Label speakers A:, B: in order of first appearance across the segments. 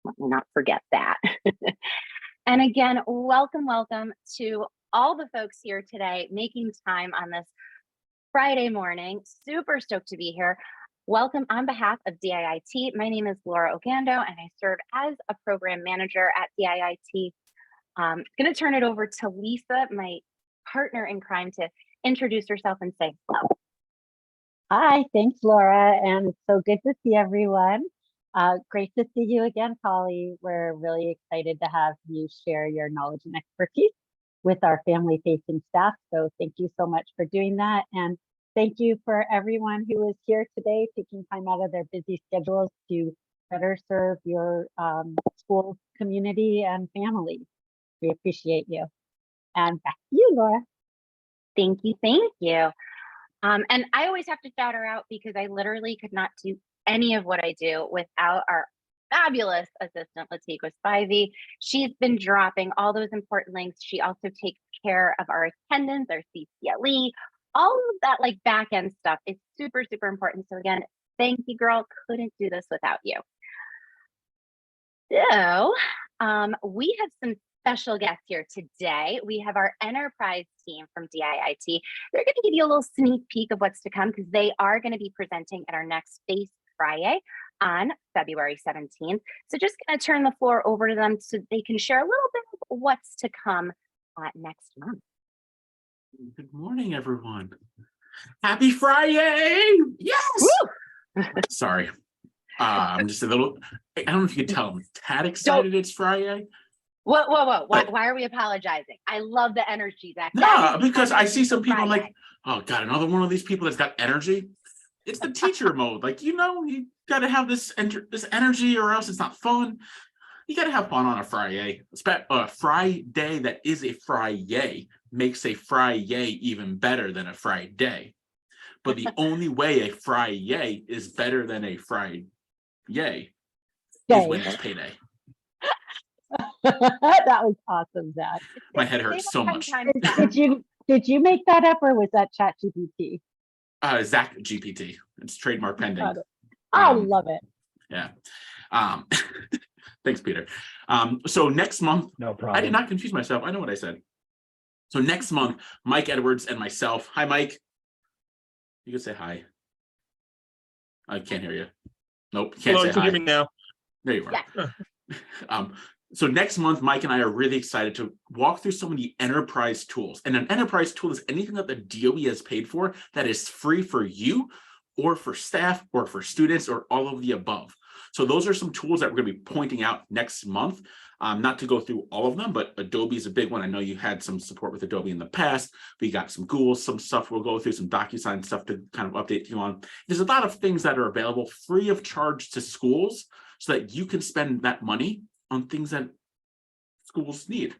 A: Let me not forget that. And again, welcome to all the folks here today making time on this Friday morning. Super stoked to be here. Welcome on behalf of DIIT. My name is Laura Ogando, and I serve as a program manager at DIIT. I'm going to turn it over to Lisa, my partner in crime, to introduce herself and say hello.
B: Hi, thanks, Laura, and it's so good to see everyone. Great to see you again, Polly. We're really excited to have you share your knowledge and expertise with our family-facing staff. So thank you so much for doing that. And thank you for everyone who is here today, taking time out of their busy schedules to better serve your school community and family. We appreciate you. And back to you, Laura.
A: Thank you, thank you. And I always have to shout her out because I literally could not do any of what I do without our fabulous assistant, Latika Spivey. She's been dropping all those important links. She also takes care of our attendance, our CCLE, all of that like back end stuff. It's super, super important. So again, thank you, girl. Couldn't do this without you. So we have some special guests here today. We have our enterprise team from DIIT. They're going to give you a little sneak peek of what's to come because they are going to be presenting at our next Face Friyay on February 17th. So just going to turn the floor over to them so they can share a little bit of what's to come next month.
C: Good morning, everyone. Happy Friyay! Yes! Sorry. I'm just a little, I don't know if you could tell, I'm tad excited it's Friyay.
A: Whoa. Why are we apologizing? I love the energy.
C: No, because I see some people like, oh God, another one of these people that's got energy. It's the teacher mode. Like, you know, you got to have this energy or else it's not fun. You got to have fun on a Friyay. A Friday that is a Friyay makes a Friyay even better than a Friday. But the only way a Friyay is better than a Friday is when it's payday.
B: That was awesome, Zach.
C: My head hurts so much.
B: Did you make that up or was that ChatGPT?
C: Zach GPT. It's trademark pending.
B: I love it.
C: Yeah. Thanks, Peter. So next month,
D: no problem.
C: I did not confuse myself. I know what I said. So next month, Mike Edwards and myself. Hi, Mike. You can say hi. I can't hear you. Nope. Can't
D: Hello,
C: say
D: you can
C: hi.
D: hear me now.
C: There you are.
A: Yeah.
C: So next month, Mike and I are really excited to walk through some of the enterprise tools. And an enterprise tool is anything that the DOE has paid for that is free for you or for staff or for students or all of the above. So those are some tools that we're going to be pointing out next month. Not to go through all of them, but Adobe is a big one. I know you had some support with Adobe in the past. We got some Google, some stuff we'll go through, some DocuSign stuff to kind of update you on. There's a lot of things that are available free of charge to schools so that you can spend that money on things that schools need,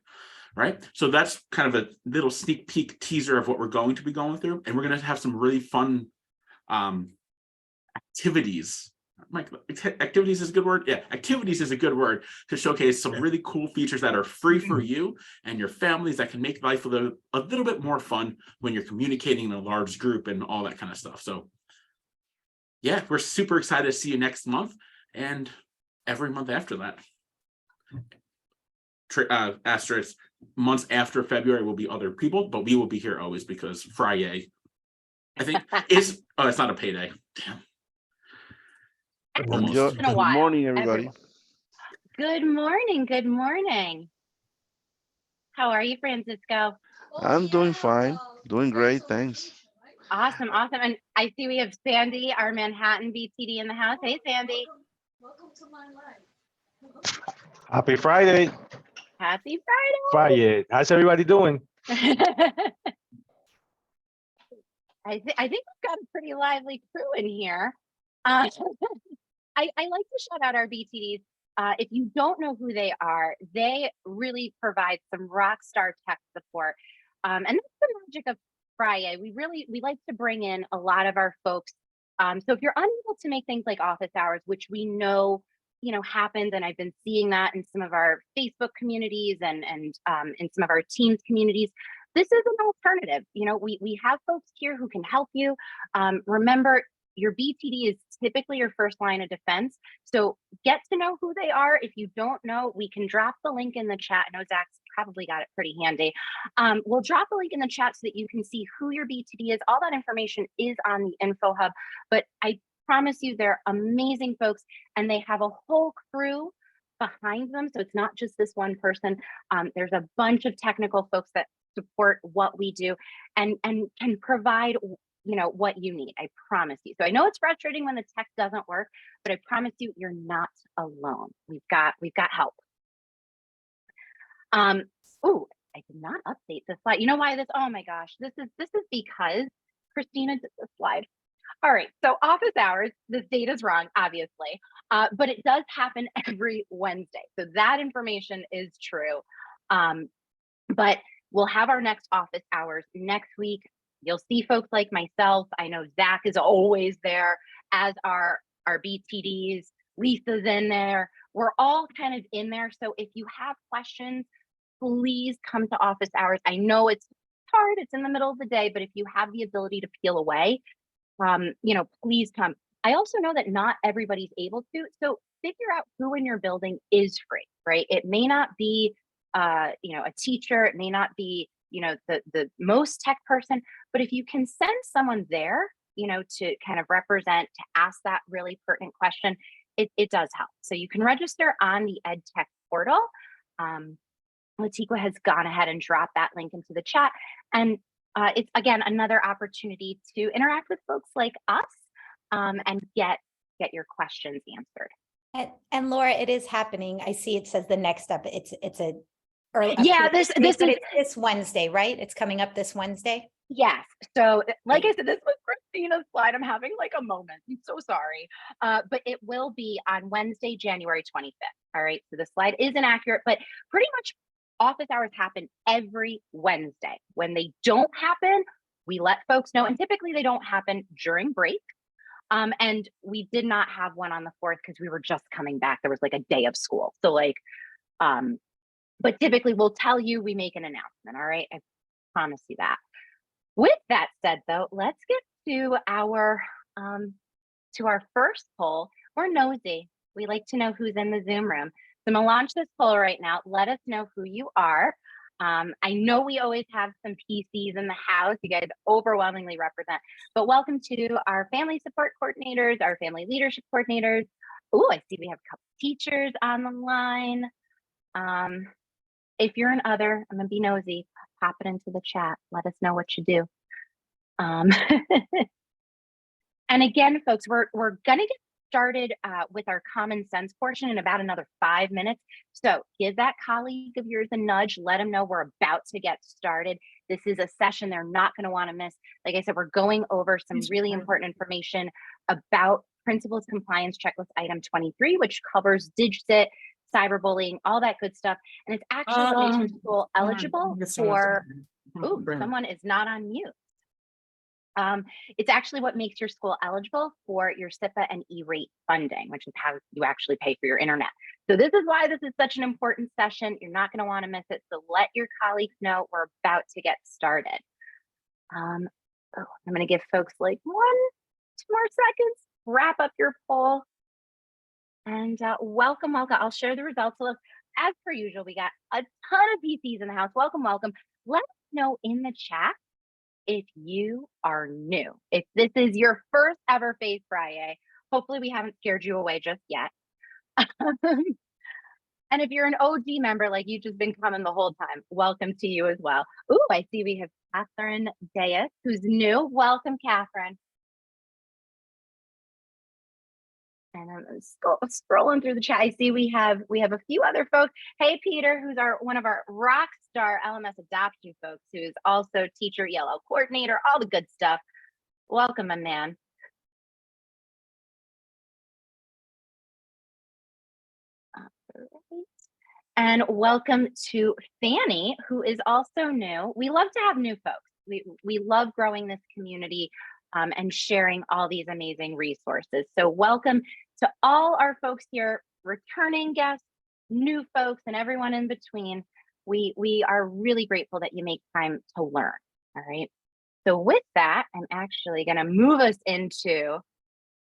C: right? So that's kind of a little sneak peek teaser of what we're going to be going through. And we're going to have some really fun activities. Mike, activities is a good word. Yeah, activities is a good word to showcase some really cool features that are free for you and your families that can make life a little bit more fun when you're communicating in a large group and all that kind of stuff. So yeah, we're super excited to see you next month and every month after that. Asterisk, months after February will be other people, but we will be here always because Friyay, I think, is, oh, it's not a payday. Damn.
D: Good morning, everybody.
A: Good morning. How are you, Francisco?
E: I'm doing fine, doing great, thanks.
A: Awesome. And I see we have Sandy, our Manhattan BTD in the house. Hey, Sandy.
F: Welcome to my life.
D: Happy Friday.
A: Happy Friday.
D: Friday. How's everybody doing?
A: I think we've got a pretty lively crew in here. I like to shout out our BTDs. If you don't know who they are, they really provide some rock star tech support. And that's the magic of Friyay. We like to bring in a lot of our folks. So if you're unable to make things like office hours, which we know happens, and I've been seeing that in some of our Facebook communities and in some of our Teams communities, this is an alternative. We have folks here who can help you. Remember, your BTD is typically your first line of defense. So get to know who they are. If you don't know, we can drop the link in the chat. I know Zach's probably got it pretty handy. We'll drop the link in the chat so that you can see who your BTD is. All that information is on the info hub, but I promise you they're amazing folks and they have a whole crew behind them. So it's not just this one person. There's a bunch of technical folks that support what we do and can provide what you need. I promise you. So I know it's frustrating when the tech doesn't work, but I promise you, you're not alone. We've got help. Oh, I did not update the slide. You know why this? Oh my gosh, this is because Christina did the slide. All right, so office hours, this date is wrong, obviously, but it does happen every Wednesday. So that information is true. But we'll have our next office hours next week. You'll see folks like myself. I know Zach is always there, as are our BTDs. Lisa's in there. We're all kind of in there. So if you have questions, please come to office hours. I know it's hard. It's in the middle of the day, but if you have the ability to peel away, please come. I also know that not everybody's able to. So figure out who in your building is free, right? It may not be a teacher, it may not be, the most tech person, but if you can send someone there, to kind of represent, to ask that really pertinent question, it does help. So you can register on the EdTech portal. Latika has gone ahead and dropped that link into the chat. And it's, again, another opportunity to interact with folks like us and get your questions answered.
G: And Laura, it is happening. I see it says the next up. It's a early.
A: Yeah, this is
G: this Wednesday, right? It's coming up this Wednesday.
A: Yes. So like I said, this was Christina's slide. I'm having like a moment. I'm so sorry. But it will be on Wednesday, January 25th. All right. So the slide is inaccurate, but pretty much office hours happen every Wednesday. When they don't happen, we let folks know. And typically they don't happen during break. And we did not have one on the 4th because we were just coming back. There was like a day of school. So but typically we'll tell you, we make an announcement. All right. I promise you that. With that said, though, let's get to our first poll. We're nosy. We like to know who's in the Zoom room. So I'm gonna launch this poll right now. Let us know who you are. I know we always have some PCs in the house. You guys overwhelmingly represent, but welcome to our family support coordinators, our family leadership coordinators. Oh, I see we have a couple teachers on the line. If you're an other, I'm gonna be nosy, pop it into the chat. Let us know what you do. And again, folks, we're gonna get started with our common sense portion in about another 5 minutes. So give that colleague of yours a nudge, let them know we're about to get started. This is a session they're not gonna wanna miss. Like I said, we're going over some really important information about Principals Compliance Checklist Item 23, which covers DigCit, cyberbullying, all that good stuff. And it's actually what makes your school eligible for, ooh, someone is not on mute. It's actually what makes your school eligible for your SIPA and E-rate funding, which is how you actually pay for your internet. So this is why this is such an important session. You're not going to want to miss it. So let your colleagues know we're about to get started. I'm going to give folks like 1-2 more seconds, wrap up your poll. And welcome. I'll share the results. So as per usual, we got a ton of PCs in the house. Welcome. Let us know in the chat if you are new. If this is your first ever Faith Friyay, hopefully we haven't scared you away just yet. And if you're an OG member, like you've just been coming the whole time, welcome to you as well. Ooh, I see we have Catherine Deas, who's new. Welcome, Catherine. And I'm scrolling through the chat. I see we have a few other folks. Hey, Peter, who's one of our rock star LMS adoption folks, who is also teacher ELL coordinator, all the good stuff. Welcome, my man. And welcome to Fanny, who is also new. We love to have new folks. We love growing this community and sharing all these amazing resources. So welcome to all our folks here, returning guests, new folks, and everyone in between. We are really grateful that you make time to learn, all right? So with that, I'm actually gonna move us into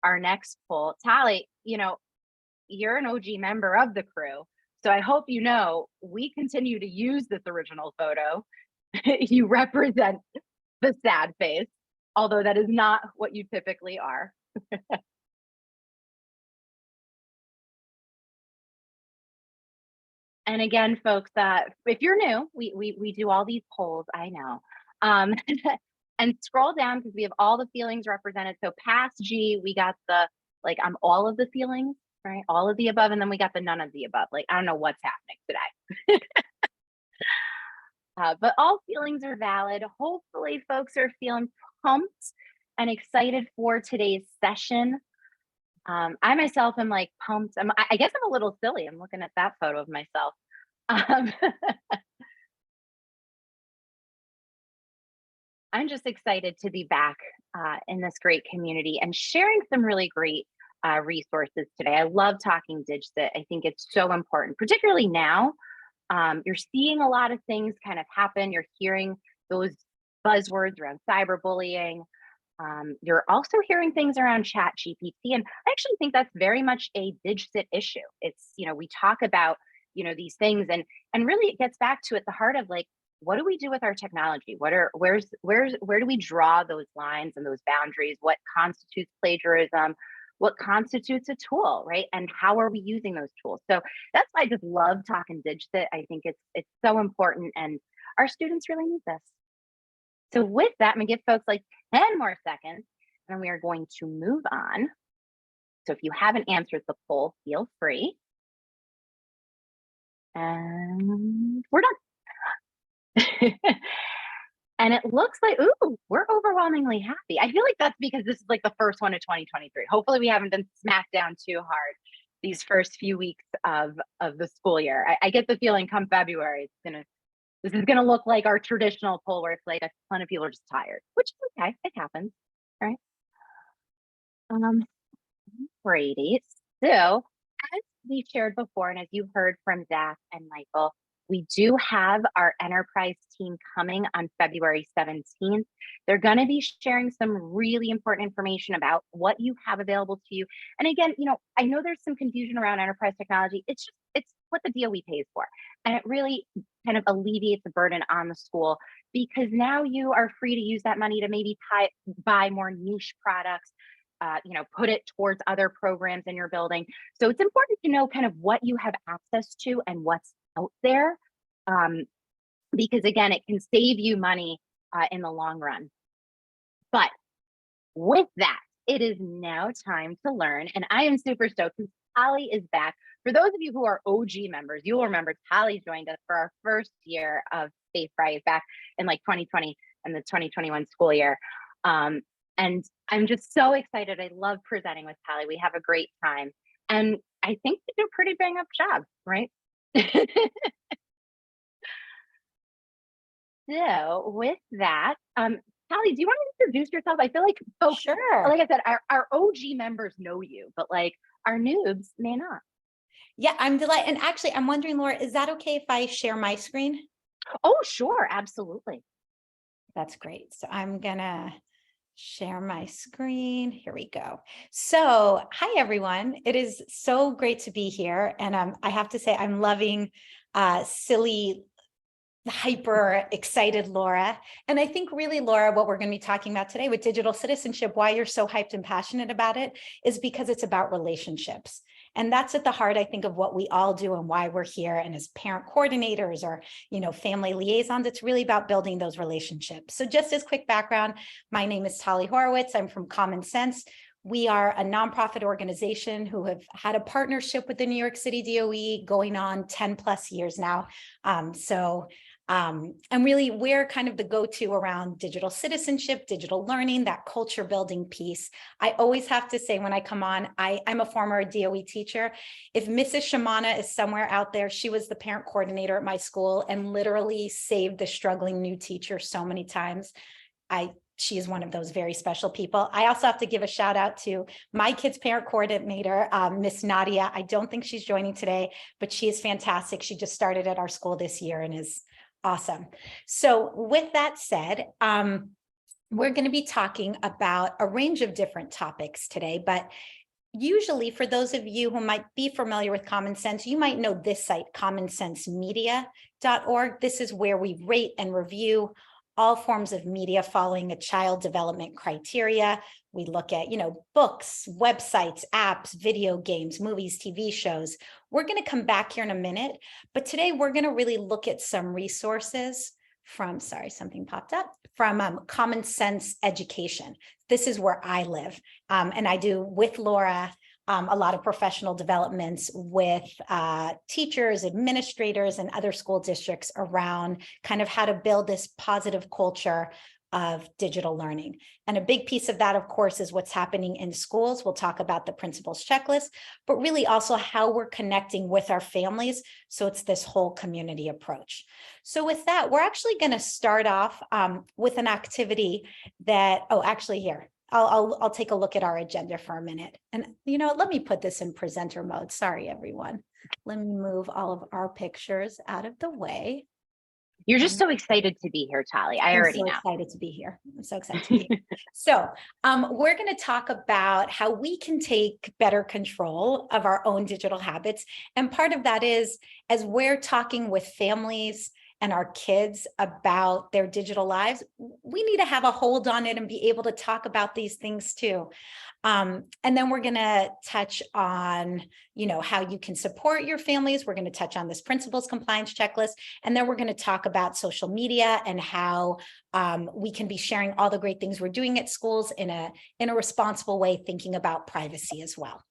A: our next poll. Tali, you're an OG member of the crew. So I hope you know we continue to use this original photo. You represent the sad face, although that is not what you typically are. And again, folks, if you're new, we do all these polls, I know. And scroll down because we have all the feelings represented. So past G, we got the, like, I'm all of the feelings, right? All of the above, and then we got the none of the above. Like, I don't know what's happening today. But all feelings are valid. Hopefully folks are feeling pumped and excited for today's session. I myself am like pumped. I guess I'm a little silly. I'm looking at that photo of myself. I'm just excited to be back in this great community and sharing some really great resources today. I love talking DigCit. I think it's so important, particularly now. You're seeing a lot of things kind of happen. You're hearing those buzzwords around cyberbullying. You're also hearing things around ChatGPT, and I actually think that's very much a DigCit issue. It's, we talk about, these things, and really it gets back to at the heart of, like, what do we do with our technology? Where do we draw those lines and those boundaries? What constitutes plagiarism? What constitutes a tool, right? And how are we using those tools? So that's why I just love talking DigCit. I think it's so important, and our students really need this. So with that, I'm gonna give folks like 10 more seconds, and we are going to move on. So if you haven't answered the poll, feel free. And we're done. And it looks like, ooh, we're overwhelmingly happy. I feel like that's because this is like the first one of 2023. Hopefully we haven't been smacked down too hard these first few weeks of the school year. I get the feeling come February, this is gonna look like our traditional poll where it's like a ton of people are just tired, which is okay, it happens, right? Brady. So as we shared before, and as you heard from Zach and Michael, we do have our enterprise team coming on February 17th. They're going to be sharing some really important information about what you have available to you. And again, I know there's some confusion around enterprise technology. It's what the DOE pays for. And it really kind of alleviates the burden on the school, because now you are free to use that money to maybe buy more niche products, put it towards other programs in your building. So it's important to know kind of what you have access to and what's out there, because again, it can save you money in the long run. But with that, it is now time to learn, and I am super stoked because Tali is back. For those of you who are OG members, you will remember Tali joined us for our first year of Friyay back in like 2020 and the 2021 school year. And I'm just so excited. I love presenting with Tali. We have a great time, and I think they do a pretty bang up job, right? So with that, Tali, do you want to introduce yourself? I feel like folks,
G: Sure.
A: like I said, our OG members know you, but like our noobs may not.
G: Yeah, I'm delighted. And actually, I'm wondering, Laura, is that okay if I share my screen?
A: Oh, sure. Absolutely.
G: That's great. So I'm gonna share my screen. Here we go. So hi, everyone. It is so great to be here. And I have to say, I'm loving silly, hyper excited Laura. And I think really, Laura, what we're going to be talking about today with digital citizenship, why you're so hyped and passionate about it, is because it's about relationships. And that's at the heart, I think, of what we all do and why we're here. And as parent coordinators or, family liaisons, it's really about building those relationships. So just as quick background, my name is Tali Horowitz. I'm from Common Sense. We are a nonprofit organization who have had a partnership with the New York City DOE going on 10 plus years now. And really, we're kind of the go-to around digital citizenship, digital learning, that culture building piece. I always have to say when I come on, I'm a former DOE teacher. If Mrs. Shamana is somewhere out there, she was the parent coordinator at my school and literally saved the struggling new teacher so many times. She is one of those very special people. I also have to give a shout out to my kid's parent coordinator, Miss Nadia. I don't think she's joining today, but she is fantastic. She just started at our school this year and is awesome. So with that said, we're going to be talking about a range of different topics today, but usually for those of you who might be familiar with Common Sense, you might know this site, commonsensemedia.org. This is where we rate and review all forms of media following a child development criteria. We look at, books, websites, apps, video games, movies, TV shows. We're going to come back here in a minute, but today we're going to really look at some resources from, sorry, something popped up, from Common Sense Education. This is where I live, and I do with Laura a lot of professional developments with teachers, administrators, and other school districts around kind of how to build this positive culture of digital learning. And a big piece of that, of course, is what's happening in schools. We'll talk about the principals checklist, but really also how we're connecting with our families. So it's this whole community approach. So with that, we're actually going to start off with an activity that, actually here, I'll take a look at our agenda for a minute. And, let me put this in presenter mode. Sorry, everyone. Let me move all of our pictures out of the way.
A: You're just so excited to be here, Tali. I already know.
G: I'm so excited to be here. I'm so excited to be here. So we're going to talk about how we can take better control of our own digital habits. And part of that is, as we're talking with families and our kids about their digital lives, we need to have a hold on it and be able to talk about these things too. And then we're going to touch on, how you can support your families. We're going to touch on this principals compliance checklist. And then we're going to talk about social media and how we can be sharing all the great things we're doing at schools in a responsible way, thinking about privacy as well.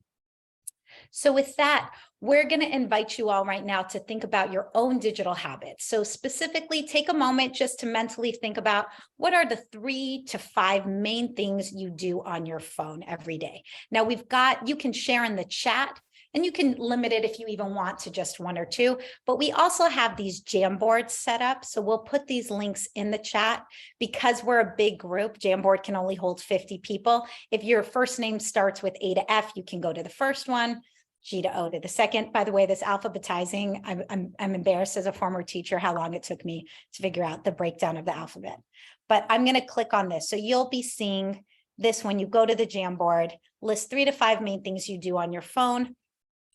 G: So with that, we're going to invite you all right now to think about your own digital habits. So specifically, take a moment just to mentally think about what are the 3 to 5 main things you do on your phone every day. Now you can share in the chat, and you can limit it if you even want to just 1 or 2, but we also have these Jamboards set up. So we'll put these links in the chat. Because we're a big group, Jamboard can only hold 50 people. If your first name starts with A to F, you can go to the first one, G to O to the second. By the way, this alphabetizing, I'm embarrassed as a former teacher how long it took me to figure out the breakdown of the alphabet. But I'm going to click on this. So you'll be seeing this when you go to the Jamboard. List 3 to 5 main things you do on your phone.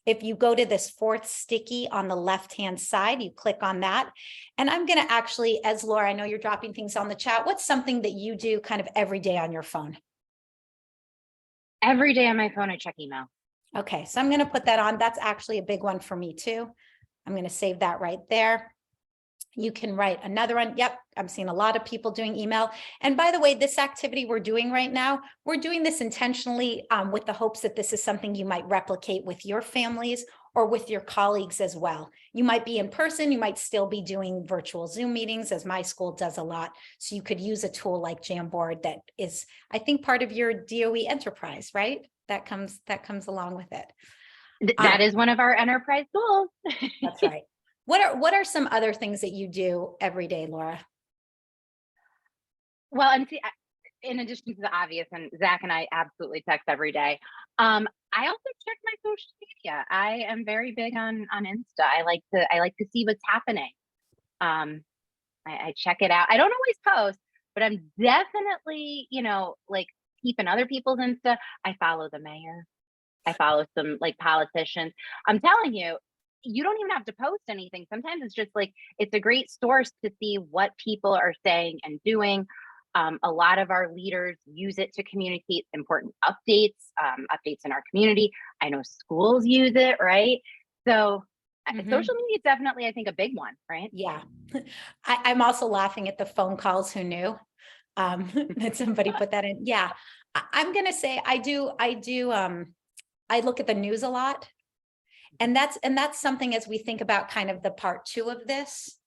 G: If you go to this 4th sticky on the left-hand side, you click on that. And I'm going to actually, as Laura, I know you're dropping things on the chat. What's something that you do kind of every day on your phone?
A: Every day on my phone, I check email.
G: Okay, so I'm going to put that on. That's actually a big one for me too. I'm going to save that right there. You can write another one. Yep, I'm seeing a lot of people doing email. And by the way, this activity we're doing right now, we're doing this intentionally with the hopes that this is something you might replicate with your families or with your colleagues as well. You might be in person, you might still be doing virtual Zoom meetings, as my school does a lot. So you could use a tool like Jamboard that is, I think, part of your DOE enterprise, right? That comes along with it.
A: That is one of our enterprise goals.
G: That's right. What are some other things that you do every day, Laura?
A: Well, and see, in addition to the obvious, and Zach and I absolutely text every day. I also check my social media. I am very big on Insta. I like to see what's happening. I check it out. I don't always post, but I'm definitely, like keeping other people's Insta. I follow the mayor. I follow some like politicians. I'm telling you, you don't even have to post anything. Sometimes it's just like, it's a great source to see what people are saying and doing. A lot of our leaders use it to communicate important updates in our community. I know schools use it, right? So social media is definitely, I think, a big one, right?
G: Yeah. I'm also laughing at the phone calls. Who knew that somebody put that in? Yeah. I'm going to say I look at the news a lot. And that's something, as we think about kind of the part 2 of this,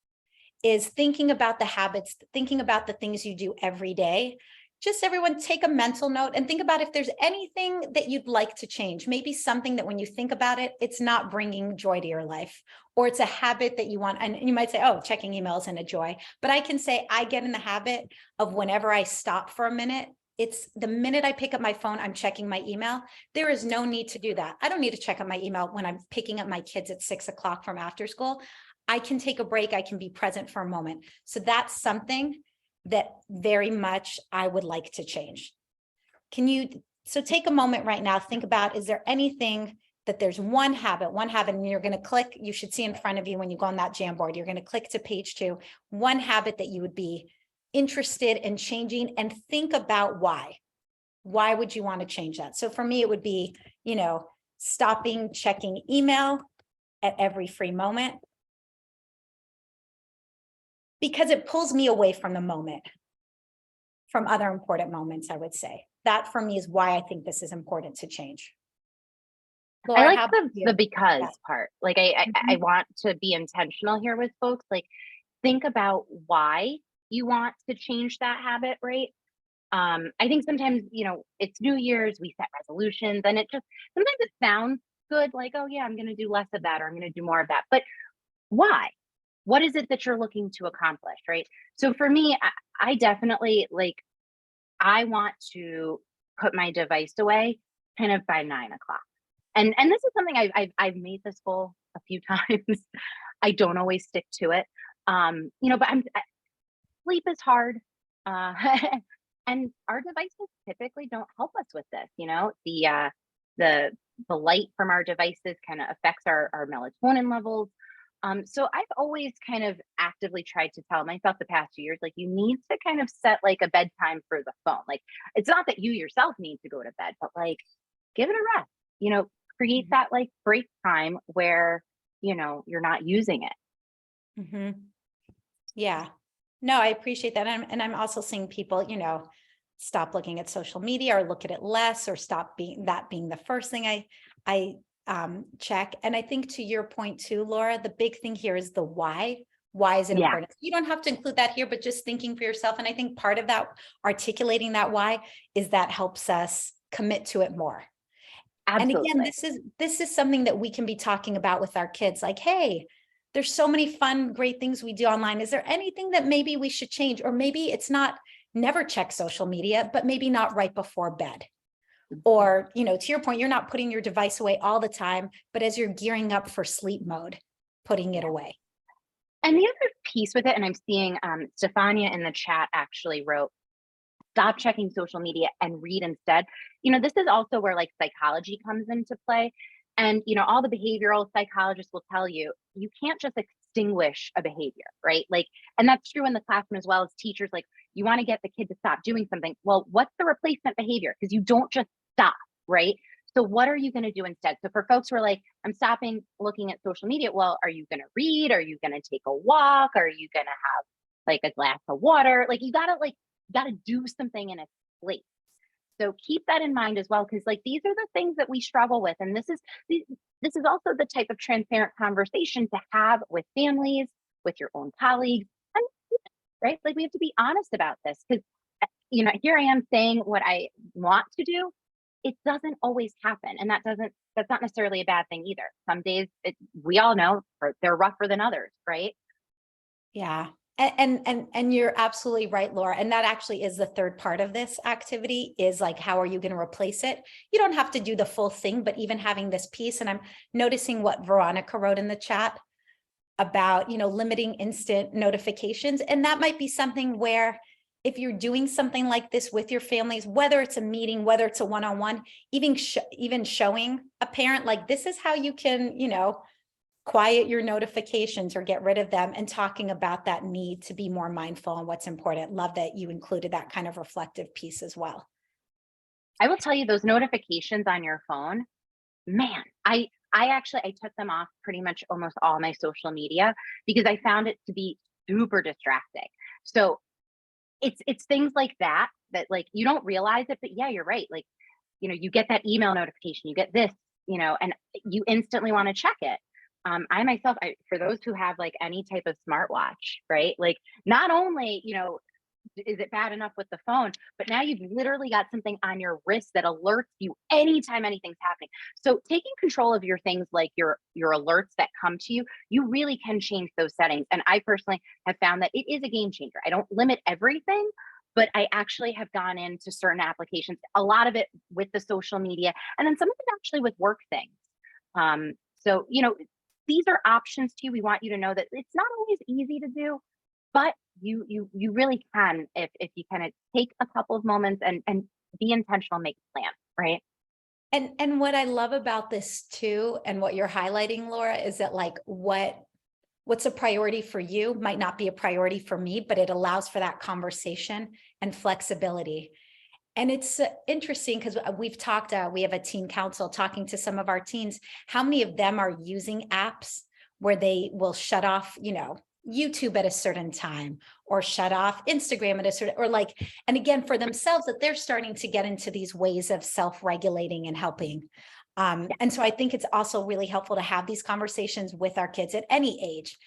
G: is thinking about the habits, thinking about the things you do every day. Just everyone take a mental note and think about if there's anything that you'd like to change. Maybe something that when you think about it, it's not bringing joy to your life, or it's a habit that you want. And you might say, oh, checking emails isn't a joy. But I can say I get in the habit of whenever I stop for a minute, it's the minute I pick up my phone, I'm checking my email. There is no need to do that. I don't need to check up my email when I'm picking up my kids at 6 o'clock from after school. I can take a break. I can be present for a moment. So that's something that very much I would like to change? So take a moment right now, think about, is there anything that there's one habit, and you're going to click, you should see in front of you when you go on that Jamboard, you're going to click to page 2, one habit that you would be interested in changing, and think about why. Why would you want to change that? So for me, it would be, stopping checking email at every free moment, because it pulls me away from the moment, from other important moments, I would say. That for me is why I think this is important to change. Laura,
A: I like
G: how about you?
A: the because
G: Yeah.
A: part. Like I want to be intentional here with folks. Like, think about why you want to change that habit, right? I think sometimes, it's New Year's, we set resolutions, and sometimes it sounds good, like, oh yeah, I'm going to do less of that, or I'm going to do more of that. But why? What is it that you're looking to accomplish, right? So for me, I definitely I want to put my device away kind of by 9 o'clock. And this is something I've made this goal a few times. I don't always stick to it. But sleep is hard. Uh, and our devices typically don't help us with this. The light from our devices kind of affects our melatonin levels. So I've always kind of actively tried to tell myself the past 2 years, like, you need to kind of set like a bedtime for the phone. Like, it's not that you yourself need to go to bed, but like, give it a rest, create that like break time where, you're not using it.
G: Mm-hmm. Yeah, no, I appreciate that. And I'm also seeing people, stop looking at social media, or look at it less, or stop being the first thing I check. And I think to your point too, Laura, the big thing here is the why. Why is it
A: Yeah.
G: important? You don't have to include that here, but just thinking for yourself. And I think part of that, articulating that why, is that helps us commit to it more.
A: Absolutely.
G: And again, this is something that we can be talking about with our kids. Like, hey, there's so many fun, great things we do online. Is there anything that maybe we should change? Or maybe it's not never check social media, but maybe not right before bed. Or, to your point, you're not putting your device away all the time, but as you're gearing up for sleep mode, putting it away.
A: And the other piece with it, and I'm seeing Stefania in the chat actually wrote, stop checking social media and read instead. This is also where like psychology comes into play. And, all the behavioral psychologists will tell you, you can't just extinguish a behavior, right? Like, and that's true in the classroom as well as teachers. Like, you want to get the kid to stop doing something. Well, what's the replacement behavior? Because you don't just stop, right? So what are you going to do instead? So for folks who are like, I'm stopping looking at social media. Well, are you going to read? Are you going to take a walk? Are you going to have like a glass of water? Like, you got to do something in its place. So keep that in mind as well, because like, these are the things that we struggle with. And this is also the type of transparent conversation to have with families, with your own colleagues, and right? Like, we have to be honest about this, because here I am saying what I want to do. It doesn't always happen. And that's not necessarily a bad thing either. Some days we all know they're rougher than others, right?
G: Yeah. And you're absolutely right, Laura. And that actually is the third part of this activity, is like, how are you going to replace it? You don't have to do the full thing, but even having this piece, and I'm noticing what Veronica wrote in the chat about, limiting instant notifications. And that might be something where, if you're doing something like this with your families, whether it's a meeting, whether it's a one-on-one, even showing a parent, like, this is how you can, quiet your notifications or get rid of them, and talking about that need to be more mindful on what's important. Love that you included that kind of reflective piece as well.
A: I will tell you, those notifications on your phone, man, I took them off pretty much almost all my social media, because I found it to be super distracting. So it's things like that like, you don't realize it, but yeah, you're right. Like, you get that email notification, you get this, and you instantly want to check it. I myself, for those who have like any type of smartwatch, right? Like, not only, is it bad enough with the phone, but now you've literally got something on your wrist that alerts you anytime anything's happening. So taking control of your things, like your alerts that come to you, you really can change those settings. And I personally have found that it is a game changer. I don't limit everything, but I actually have gone into certain applications, a lot of it with the social media, and then some of it actually with work things. So, these are options too. We want you to know that it's not always easy to do, but you really can, if you kind of take a couple of moments and be intentional, make a plan, right?
G: And what I love about this too, and what you're highlighting, Laura, is that like what's a priority for you might not be a priority for me, but it allows for that conversation and flexibility. And it's interesting because we've talked, we have a teen council talking to some of our teens, how many of them are using apps where they will shut off, YouTube at a certain time, or shut off Instagram at a certain, or like, and again, for themselves, that they're starting to get into these ways of self-regulating and helping. And so I think it's also really helpful to have these conversations with our kids at any age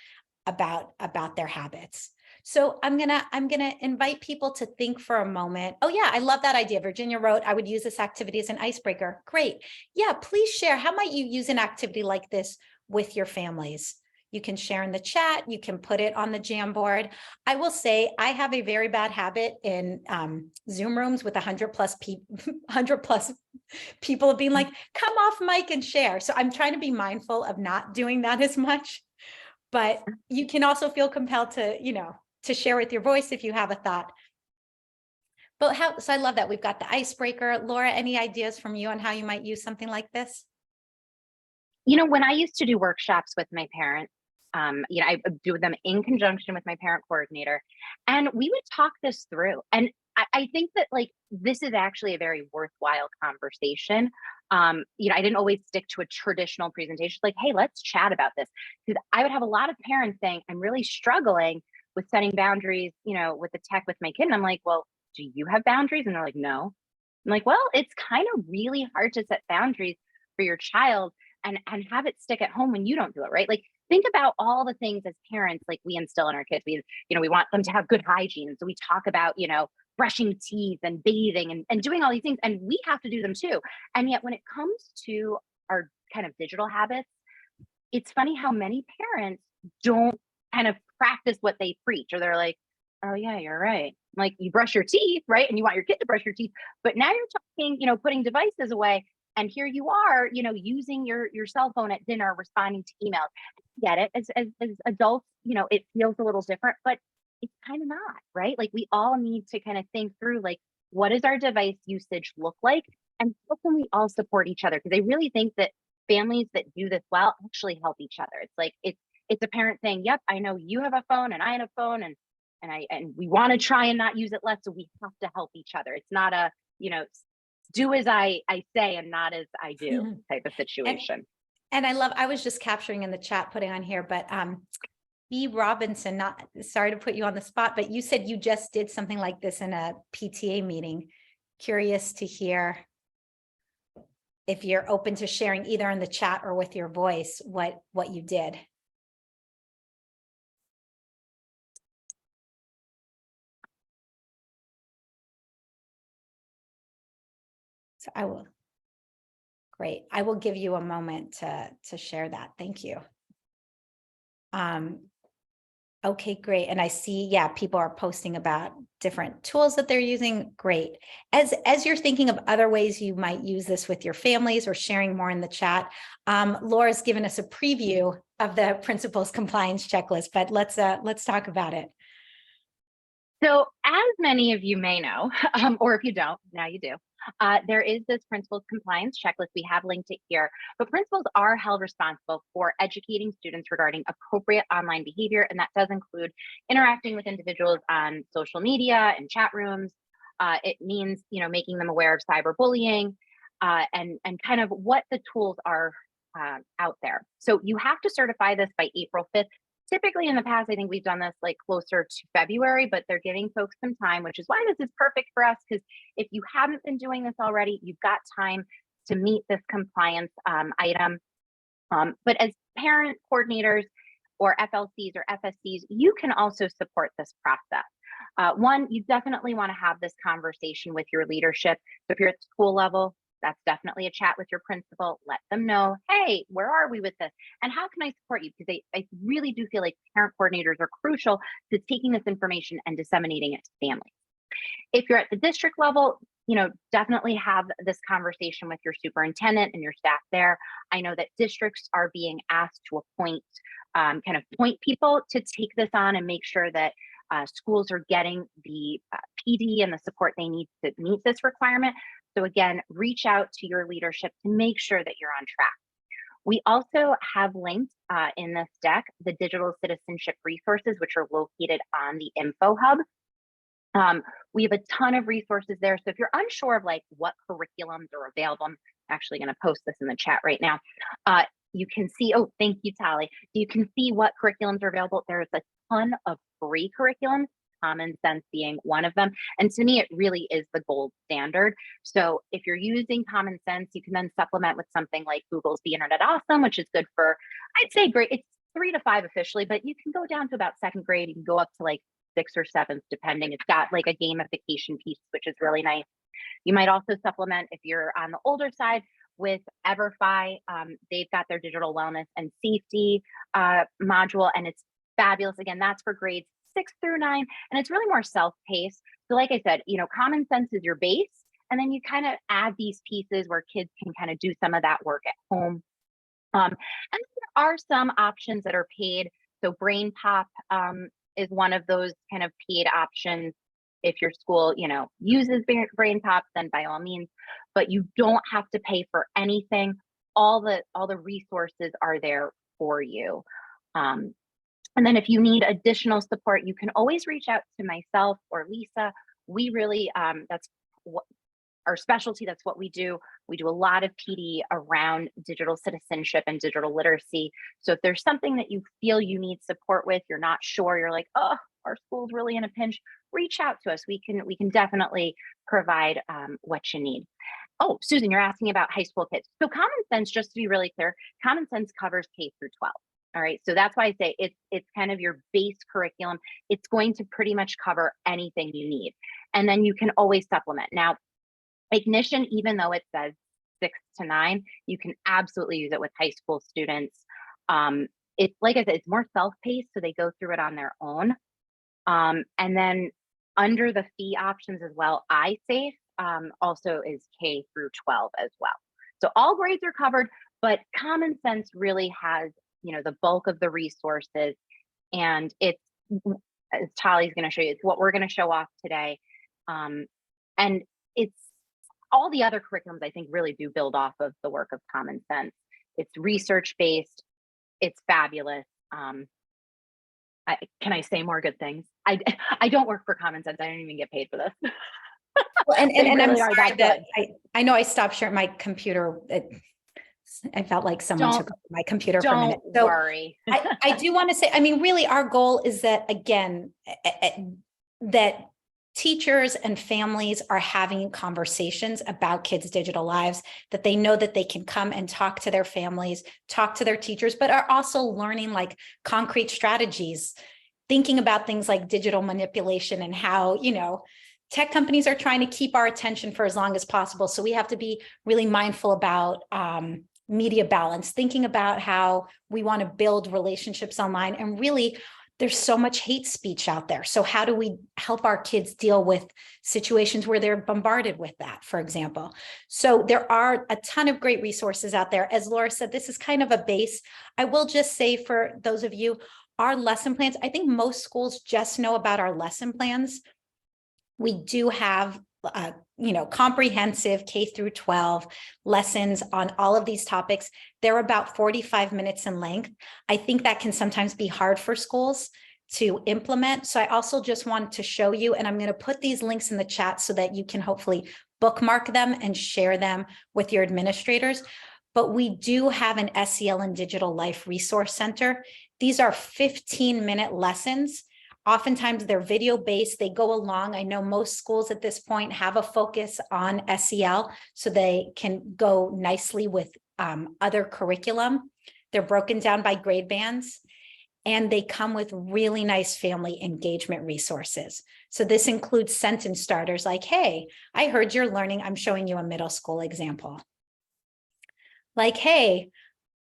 G: about their habits. So I'm gonna invite people to think for a moment. Oh yeah, I love that idea. Virginia wrote, I would use this activity as an icebreaker. Great. Yeah, please share. How might you use an activity like this with your families? You can share in the chat. You can put it on the Jamboard. I will say I have a very bad habit in Zoom rooms with 100 plus people of being like, come off mic and share. So I'm trying to be mindful of not doing that as much, but you can also feel compelled to, to share with your voice if you have a thought. But so I love that we've got the icebreaker. Laura, any ideas from you on how you might use something like this?
A: When I used to do workshops with my parents, I would do them in conjunction with my parent coordinator, and we would talk this through. And I think that like, this is actually a very worthwhile conversation. I didn't always stick to a traditional presentation, like, hey, let's chat about this. Because I would have a lot of parents saying, I'm really struggling with setting boundaries, with the tech with my kid. And I'm like, well, do you have boundaries? And they're like, no. I'm like, well, it's kind of really hard to set boundaries for your child and have it stick at home when you don't do it, right? Like, think about all the things as parents, like we instill in our kids. We want them to have good hygiene. So we talk about, brushing teeth and bathing and doing all these things, and we have to do them too. And yet when it comes to our kind of digital habits, it's funny how many parents don't kind of practice what they preach, or they're like, oh yeah, you're right. Like, you brush your teeth, right? And you want your kid to brush your teeth, but now you're talking, putting devices away. And here you are, using your cell phone at dinner, responding to emails. I get it. As adults, it feels a little different, but it's kind of not, right? Like, we all need to kind of think through, like, what does our device usage look like? And how can we all support each other? Because I really think that families that do this well actually help each other. It's like, it's a parent saying, yep, I know you have a phone and I have a phone, and we want to try and not use it less. So we have to help each other. It's not a, do as I say and not as I do type of situation.
G: And I was just capturing in the chat, putting on here, but B. Robinson, sorry to put you on the spot, but you said you just did something like this in a PTA meeting. Curious to hear if you're open to sharing either in the chat or with your voice what you did. So great. I will give you a moment to share that. Thank you. Okay, great. And I see, yeah, people are posting about different tools that they're using. Great. As you're thinking of other ways you might use this with your families or sharing more in the chat, Laura's given us a preview of the principals compliance checklist, but let's talk about it.
A: So as many of you may know, or if you don't, now you do, there is this principals compliance checklist. We have linked it here, but principals are held responsible for educating students regarding appropriate online behavior. And that does include interacting with individuals on social media and chat rooms. It means, making them aware of cyberbullying and kind of what the tools are out there. So you have to certify this by April 5th. Typically in the past, I think we've done this like closer to February, but they're giving folks some time, which is why this is perfect for us. Because if you haven't been doing this already, you've got time to meet this compliance item. But as parent coordinators or FLCs or FSCs, you can also support this process. One, you definitely want to have this conversation with your leadership. So if you're at school level, that's definitely a chat with your principal. Let them know, hey, where are we with this? And how can I support you? Because I really do feel like parent coordinators are crucial to taking this information and disseminating it to families. If you're at the district level, definitely have this conversation with your superintendent and your staff there. I know that districts are being asked to appoint kind of point people to take this on and make sure that schools are getting the PD and the support they need to meet this requirement. So again, reach out to your leadership to make sure that you're on track. We also have linked in this deck the digital citizenship resources, which are located on the Info Hub. We have a ton of resources there. So if you're unsure of like what curriculums are available, I'm actually going to post this in the chat right now. You can see, oh, thank you, Tali. You can see what curriculums are available. There's a ton of free curriculums, Common Sense being one of them. And to me, it really is the gold standard. So if you're using Common Sense, you can then supplement with something like Google's The Internet Awesome, which is good for, I'd say great. It's 3 to 5 officially, but you can go down to about 2nd grade. You can go up to like 6th or 7th, depending. It's got like a gamification piece, which is really nice. You might also supplement if you're on the older side with EverFi. They've got their digital wellness and safety module, and it's fabulous. Again, that's for grades 6 through 9, and it's really more self-paced. So like I said, Common Sense is your base, and then you kind of add these pieces where kids can kind of do some of that work at home. And there are some options that are paid. So Brain Pop is one of those kind of paid options. If your school, uses Brain Pop, then by all means, but you don't have to pay for anything. All the resources are there for you. And then if you need additional support, you can always reach out to myself or Lisa. We really, that's what our specialty, that's what we do. We do a lot of PD around digital citizenship and digital literacy. So if there's something that you feel you need support with, you're not sure, you're like, oh, our school's really in a pinch, reach out to us. We can definitely provide what you need. Oh, Susan, you're asking about high school kids. So Common Sense, just to be really clear, Common Sense covers K through 12. All right, so that's why I say it's kind of your base curriculum. It's going to pretty much cover anything you need. And then you can always supplement. Now, Ignition, even though it says 6 to 9, you can absolutely use it with high school students. It's like I said, it's more self-paced, so they go through it on their own. And then under the fee options as well, iSafe also is K through 12 as well. So all grades are covered, but Common Sense really has, the bulk of the resources, and it's, as Tali's going to show you, it's what we're going to show off today. And it's all the other curriculums, I think, really do build off of the work of Common Sense. It's research-based. It's fabulous. Can I say more good things? I don't work for Common Sense. I don't even get paid for this.
G: Well, and
A: really
G: I'm
A: are
G: sorry
A: that
G: that I know I stopped sharing my computer. I felt like someone took my computer for a minute.
A: Don't worry.
G: I do want to say, really, our goal is that, again, that teachers and families are having conversations about kids' digital lives, that they know that they can come and talk to their families, talk to their teachers, but are also learning like concrete strategies, thinking about things like digital manipulation and how, tech companies are trying to keep our attention for as long as possible. So we have to be really mindful about media balance, thinking about how we want to build relationships online. And really, there's so much hate speech out there. So how do we help our kids deal with situations where they're bombarded with that, for example? So there are a ton of great resources out there. As Laura said, this is kind of a base. I will just say for those of you, our lesson plans, I think most schools just know about our lesson plans. We do have, comprehensive K through 12 lessons on all of these topics. They're about 45 minutes in length. I think that can sometimes be hard for schools to implement. So I also just wanted to show you, and I'm going to put these links in the chat so that you can hopefully bookmark them and share them with your administrators. But we do have an SEL and Digital Life Resource Center. These are 15-minute lessons. Oftentimes they're video-based, they go along. I know most schools at this point have a focus on SEL, so they can go nicely with other curriculum. They're broken down by grade bands, and they come with really nice family engagement resources. So this includes sentence starters like, hey, I heard you're learning, I'm showing you a middle school example. Like, hey,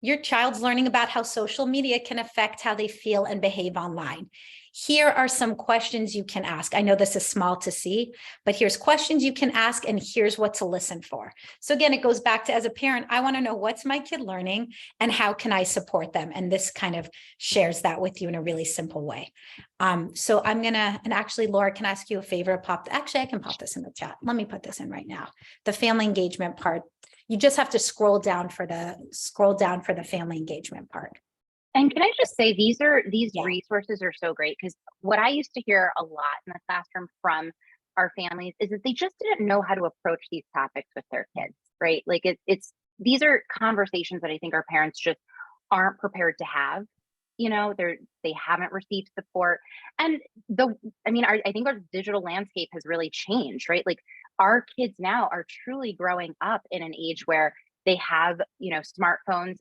G: your child's learning about how social media can affect how they feel and behave online. here are some questions you can ask. I know this is small to see, but here's questions you can ask and here's what to listen for. So again, it goes back to, as a parent, I want to know what's my kid learning and how can I support them? And this kind of shares that with you in a really simple way. So I'm gonna, and actually, Laura, can I ask you a favor? Actually, I can pop this in the chat. Let me put this in right now. The family engagement part. You just have to scroll down for the family engagement part.
A: And can I just say, these
G: Yeah.
A: resources are so great, because what I used to hear a lot in the classroom from our families is that they just didn't know how to approach these topics with their kids, right? Like these are conversations that I think our parents just aren't prepared to have. You know, they haven't received support. And I think our digital landscape has really changed, right? Like our kids now are truly growing up in an age where they have, smartphones.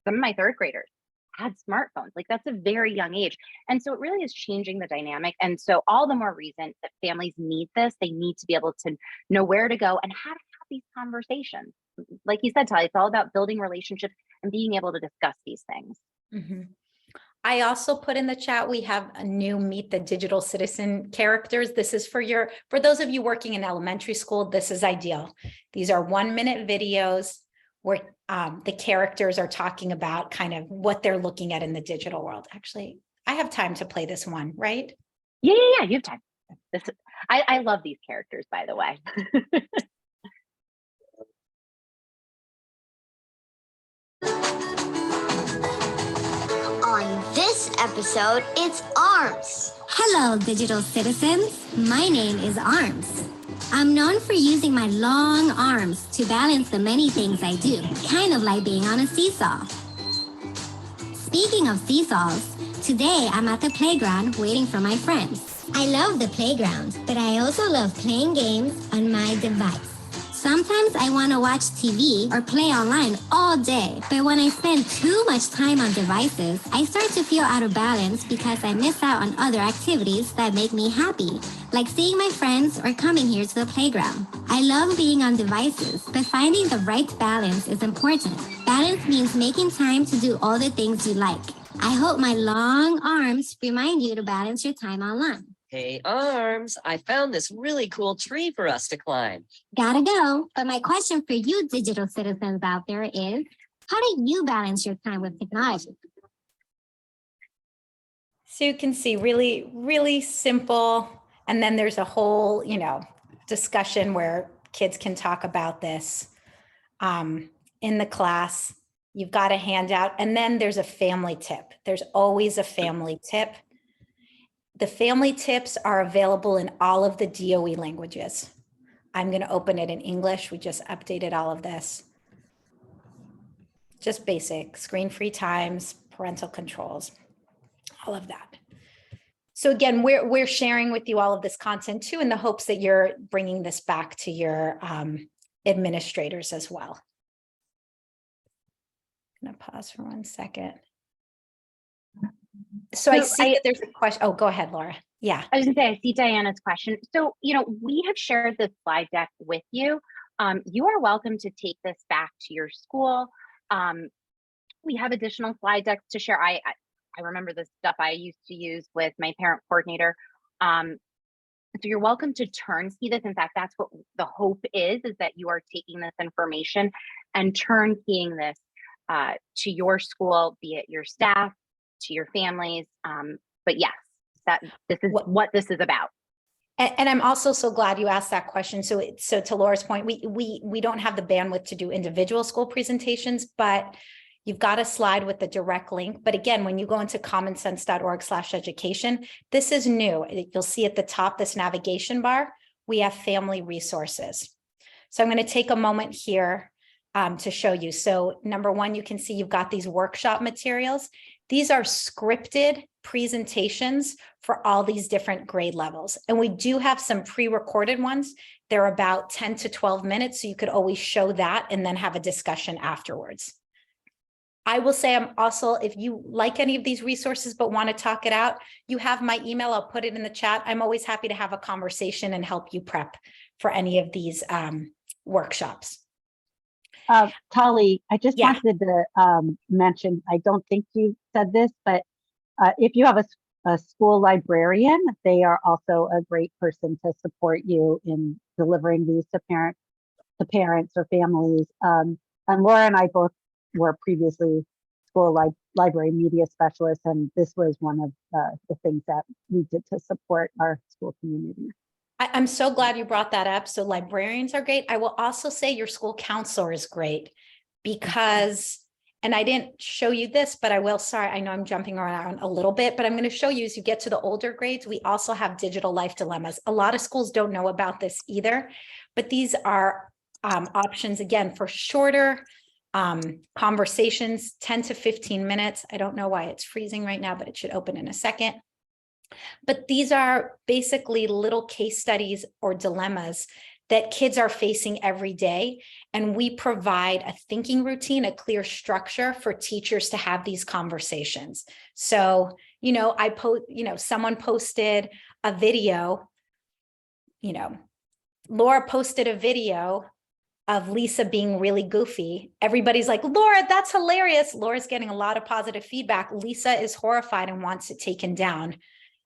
A: Some of my third graders had smartphones. Like that's a very young age. And so it really is changing the dynamic. And so all the more reason that families need this. They need to be able to know where to go and how to have these conversations. Like you said, Tali, it's all about building relationships and being able to discuss these things.
G: Mm-hmm. I also put in the chat, we have a new Meet the Digital Citizen characters. This is for those of you working in elementary school, this is ideal. These are 1-minute videos where the characters are talking about kind of what they're looking at in the digital world. Actually, I have time to play this one, right?
A: Yeah, you have time. I love these characters, by the way.
H: On this episode, it's ARMS. Hello, digital citizens. My name is ARMS. I'm known for using my long arms to balance the many things I do, kind of like being on a seesaw. Speaking of seesaws, today I'm at the playground waiting for my friends. I love the playground, but I also love playing games on my device. Sometimes I want to watch TV or play online all day, but when I spend too much time on devices, I start to feel out of balance because I miss out on other activities that make me happy, like seeing my friends or coming here to the playground. I love being on devices, but finding the right balance is important. Balance means making time to do all the things you like. I hope my long arms remind you to balance your time online.
I: Hey, ARMS, I found this really cool tree for us to climb.
H: Gotta go. But my question for you digital citizens out there is, how do you balance your time with technology?
G: So you can see really, really simple. And then there's a whole, discussion where kids can talk about this in the class. You've got a handout, and then there's a family tip. There's always a family tip. The family tips are available in all of the DOE languages. I'm going to open it in English. We just updated all of this. Just basic screen-free times, parental controls, all of that. So again, we're sharing with you all of this content too, in the hopes that you're bringing this back to your administrators as well. I'm going to pause for 1 second. So I see that there's a question. Oh, go ahead, Laura. Yeah.
A: I was gonna say, I see Diana's question. So, we have shared this slide deck with you. You are welcome to take this back to your school. We have additional slide decks to share. I remember the stuff I used to use with my parent coordinator. So you're welcome to turn key this. In fact, that's what the hope is that you are taking this information and turn keying this to your school, be it your staff, to your families. But yes, this is what this is about.
G: And I'm also so glad you asked that question. So to Laura's point, we don't have the bandwidth to do individual school presentations, but you've got a slide with the direct link. But again, when you go into commonsense.org/education, this is new. You'll see at the top, this navigation bar, we have family resources. So I'm going to take a moment here to show you. So number one, you can see you've got these workshop materials. These are scripted presentations for all these different grade levels. And we do have some pre-recorded ones. They're about 10 to 12 minutes. So you could always show that and then have a discussion afterwards. I will say I'm also, if you like any of these resources but want to talk it out, you have my email. I'll put it in the chat. I'm always happy to have a conversation and help you prep for any of these workshops.
B: Tali, I just wanted to mention, I don't think you said this, but if you have a a school librarian. They are also a great person to support you in delivering these to parents or families. And Laura and I both were previously school library media specialists, and this was one of the things that we did to support our school community.
G: I'm so glad you brought that up. So librarians are great. I will also say your school counselor is great because, and I didn't show you this, but I will, sorry, I know I'm jumping around a little bit, but I'm going to show you as you get to the older grades, we also have digital life dilemmas. A lot of schools don't know about this either, but these are options, again, for shorter conversations, 10 to 15 minutes. I don't know why it's freezing right now, but it should open in a second. But these are basically little case studies or dilemmas that kids are facing every day. And we provide a thinking routine, a clear structure for teachers to have these conversations. So, someone posted a video, Laura posted a video of Lisa being really goofy. Everybody's like, Laura, that's hilarious. Laura's getting a lot of positive feedback. Lisa is horrified and wants it taken down.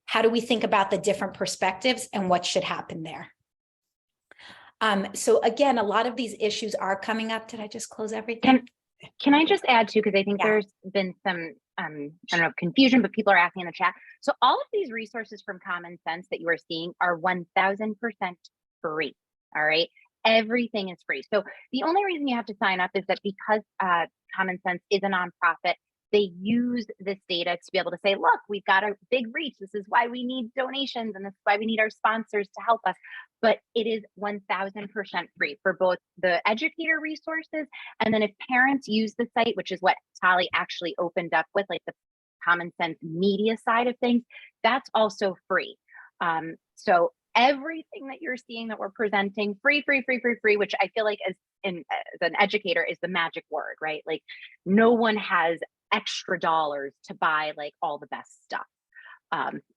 G: How do we think about the different perspectives and what should happen there? So again, a lot of these issues are coming up. Did I just close everything?
A: Can I just add too, because I think there's been some, I don't know, confusion, but people are asking in the chat. So all of these resources from Common Sense that you are seeing are 1000% free, all right? Everything is free. So the only reason you have to sign up is that because Common Sense is a nonprofit, they use this data to be able to say, look, we've got a big reach. This is why we need donations and this is why we need our sponsors to help us. But it is 1000% free for both the educator resources. And then if parents use the site, which is what Tali actually opened up with, like the Common Sense media side of things, that's also free. So everything that you're seeing that we're presenting, free, which I feel like as an educator is the magic word, right? Like no one has extra dollars to buy like all the best stuff.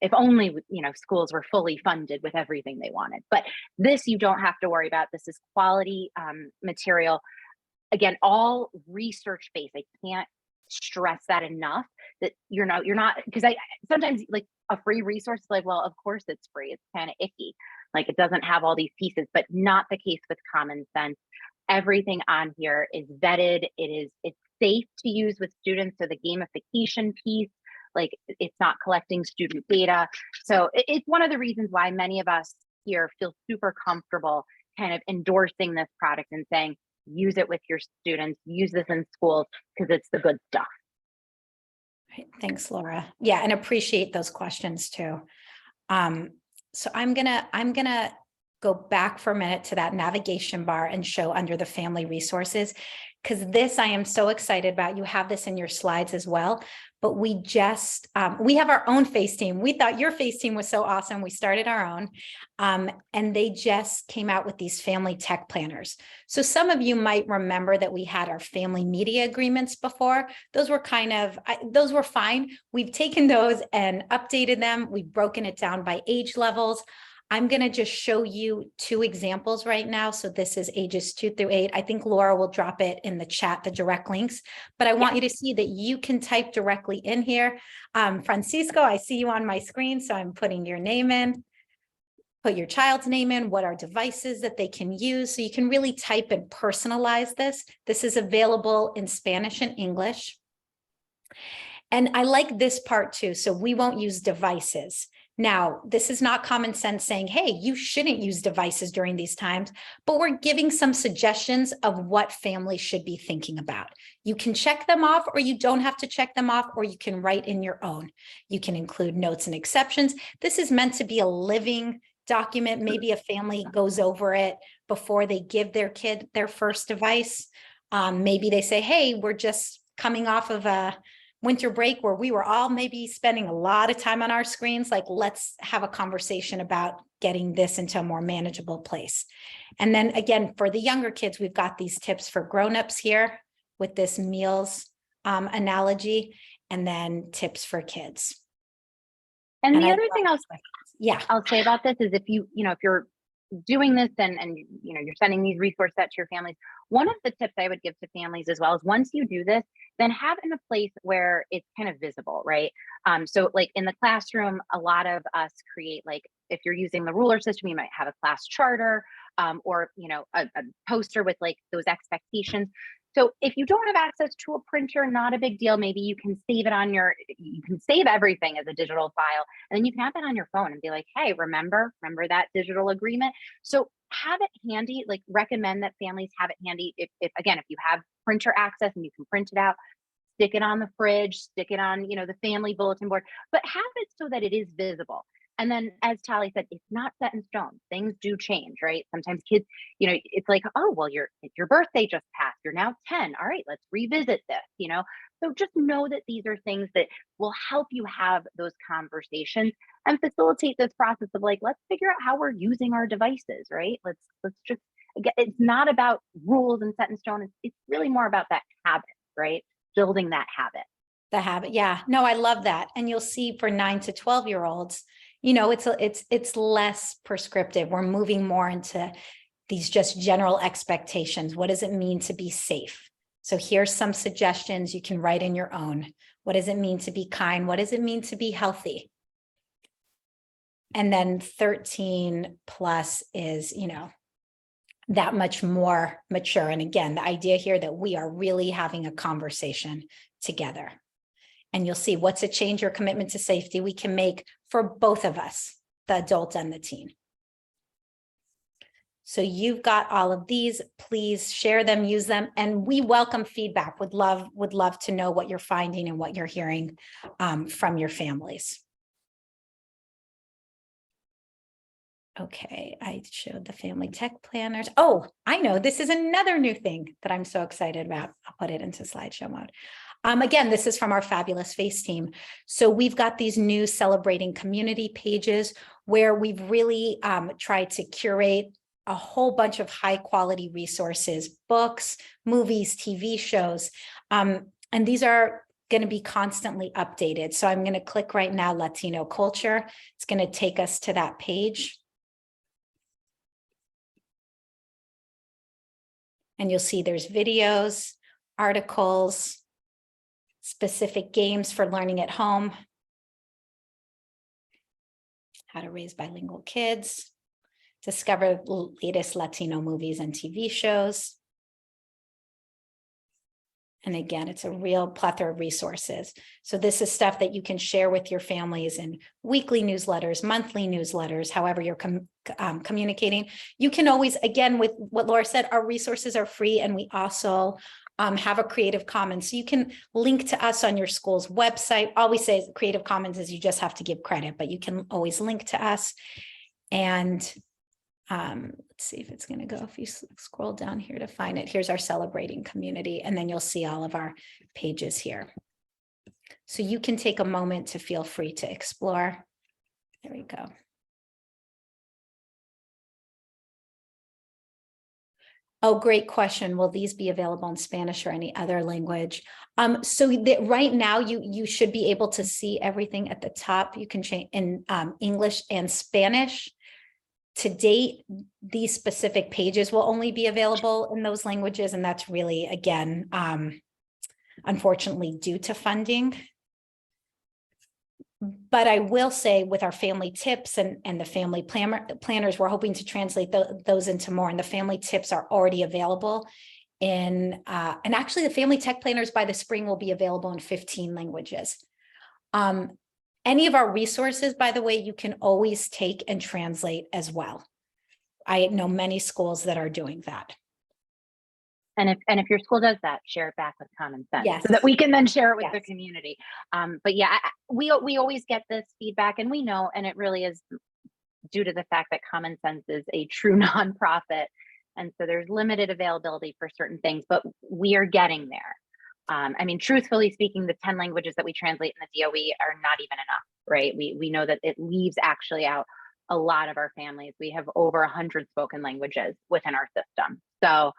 A: If only, schools were fully funded with everything they wanted, but this you don't have to worry about. This is quality material. Again, all research based. I can't stress that enough, that you're not, because I sometimes like a free resource, like, well, of course it's free. It's kind of icky. Like it doesn't have all these pieces, but not the case with Common Sense. Everything on here is vetted. It's safe to use with students. So the gamification piece, like it's not collecting student data. So it's one of the reasons why many of us here feel super comfortable kind of endorsing this product and saying, use it with your students, use this in schools because it's the good stuff.
G: Thanks, Laura. Yeah, and appreciate those questions too. So I'm gonna go back for a minute to that navigation bar and show under the family resources, because this I am so excited about. You have this in your slides as well, but we just, we have our own FACE team. We thought your FACE team was so awesome. We started our own, and they just came out with these family tech planners. So some of you might remember that we had our family media agreements before. Those were those were fine. We've taken those and updated them. We've broken it down by age levels. I'm going to just show you 2 examples right now. So this is ages 2 through 8. I think Laura will drop it in the chat, the direct links, but I want you to see that you can type directly in here. Francisco, I see you on my screen, so I'm putting your name in. Put your child's name in, what are devices that they can use. So you can really type and personalize this. This is available in Spanish and English. And I like this part too. So we won't use devices. Now, this is not Common Sense saying, hey, you shouldn't use devices during these times, but we're giving some suggestions of what families should be thinking about. You can check them off, or you don't have to check them off, or you can write in your own. You can include notes and exceptions. This is meant to be a living document. Maybe a family goes over it before they give their kid their first device. Maybe they say, hey, we're just coming off of a winter break where we were all maybe spending a lot of time on our screens. Like, let's have a conversation about getting this into a more manageable place. And then again, for the younger kids, we've got these tips for grownups here with this meals analogy, and then tips for kids.
A: And the other thing I'll say about this is if you're doing this and you know, you're sending these resource sets to your families, one of the tips I would give to families as well is once you do this, then have it in a place where it's kind of visible, right? So like in the classroom, a lot of us create, like if you're using the ruler system, you might have a class charter, or you know, a poster with like those expectations. So if you don't have access to a printer, not a big deal. Maybe you can save it on you can save everything as a digital file, and then you can have it on your phone and be like, hey, remember that digital agreement? So have it handy, like recommend that families have it handy. If again, if you have printer access and you can print it out, stick it on the fridge, stick it on, you know, the family bulletin board, but have it so that it is visible. And then, as Tali said, it's not set in stone. Things do change, right? Sometimes kids, you know, it's like, oh, well, your birthday just passed. You're now 10. All right, let's revisit this, you know? So just know that these are things that will help you have those conversations and facilitate this process of like, let's figure out how we're using our devices, right? Let's just, again, it's not about rules and set in stone. It's really more about that habit, right? Building that habit.
G: The habit. Yeah, no, I love that. And you'll see for 9 to 12-year-olds, you know, it's less prescriptive. We're moving more into these just general expectations. What does it mean to be safe? So here's some suggestions you can write in your own. What does it mean to be kind? What does it mean to be healthy? And then 13 plus is, you know, that much more mature. And again, the idea here that we are really having a conversation together. And you'll see what's a change or commitment to safety we can make for both of us, the adult and the teen. So you've got all of these, please share them, use them, and we welcome feedback. Would love to know what you're finding and what you're hearing from your families. Okay, I showed the family tech planners. Oh, I know, this is another new thing that I'm so excited about. I'll put it into slideshow mode. Again, this is from our fabulous FACE team. So we've got these new celebrating community pages where we've really tried to curate a whole bunch of high quality resources, books, movies, TV shows. And these are going to be constantly updated. So I'm going to click right now, Latino culture. It's going to take us to that page. And you'll see there's videos, articles, specific games for learning at home, how to raise bilingual kids, discover the latest Latino movies and TV shows. And again, it's a real plethora of resources. So this is stuff that you can share with your families in weekly newsletters, monthly newsletters, however you're communicating. You can always, again, with what Laura said, our resources are free, and we also have a Creative Commons. So you can link to us on your school's website. All we say is Creative Commons is you just have to give credit, but you can always link to us. And let's see if it's going to go. If you scroll down here to find it, here's our celebrating community, and then you'll see all of our pages here. So you can take a moment to feel free to explore. There we go. Oh, great question. Will these be available in Spanish or any other language? So that right now you should be able to see everything at the top. You can change in English and Spanish. To date, these specific pages will only be available in those languages, and that's really, again, unfortunately, due to funding. But I will say with our family tips and the family planners, we're hoping to translate those into more. And the family tips are already available in, and actually the family tech planners by the spring will be available in 15 languages. Any of our resources, by the way, you can always take and translate as well. I know many schools that are doing that.
A: And if your school does that, share it back with Common Sense,
G: Yes.
A: so that we can then share it with
G: Yes.
A: the community. But yeah, we always get this feedback, and we know, and it really is due to the fact that Common Sense is a true nonprofit, and so there's limited availability for certain things, but we are getting there. I mean, truthfully speaking, the 10 languages that we translate in the DOE are not even enough, right? We know that it leaves actually out a lot of our families. We have over 100 spoken languages within our system, so.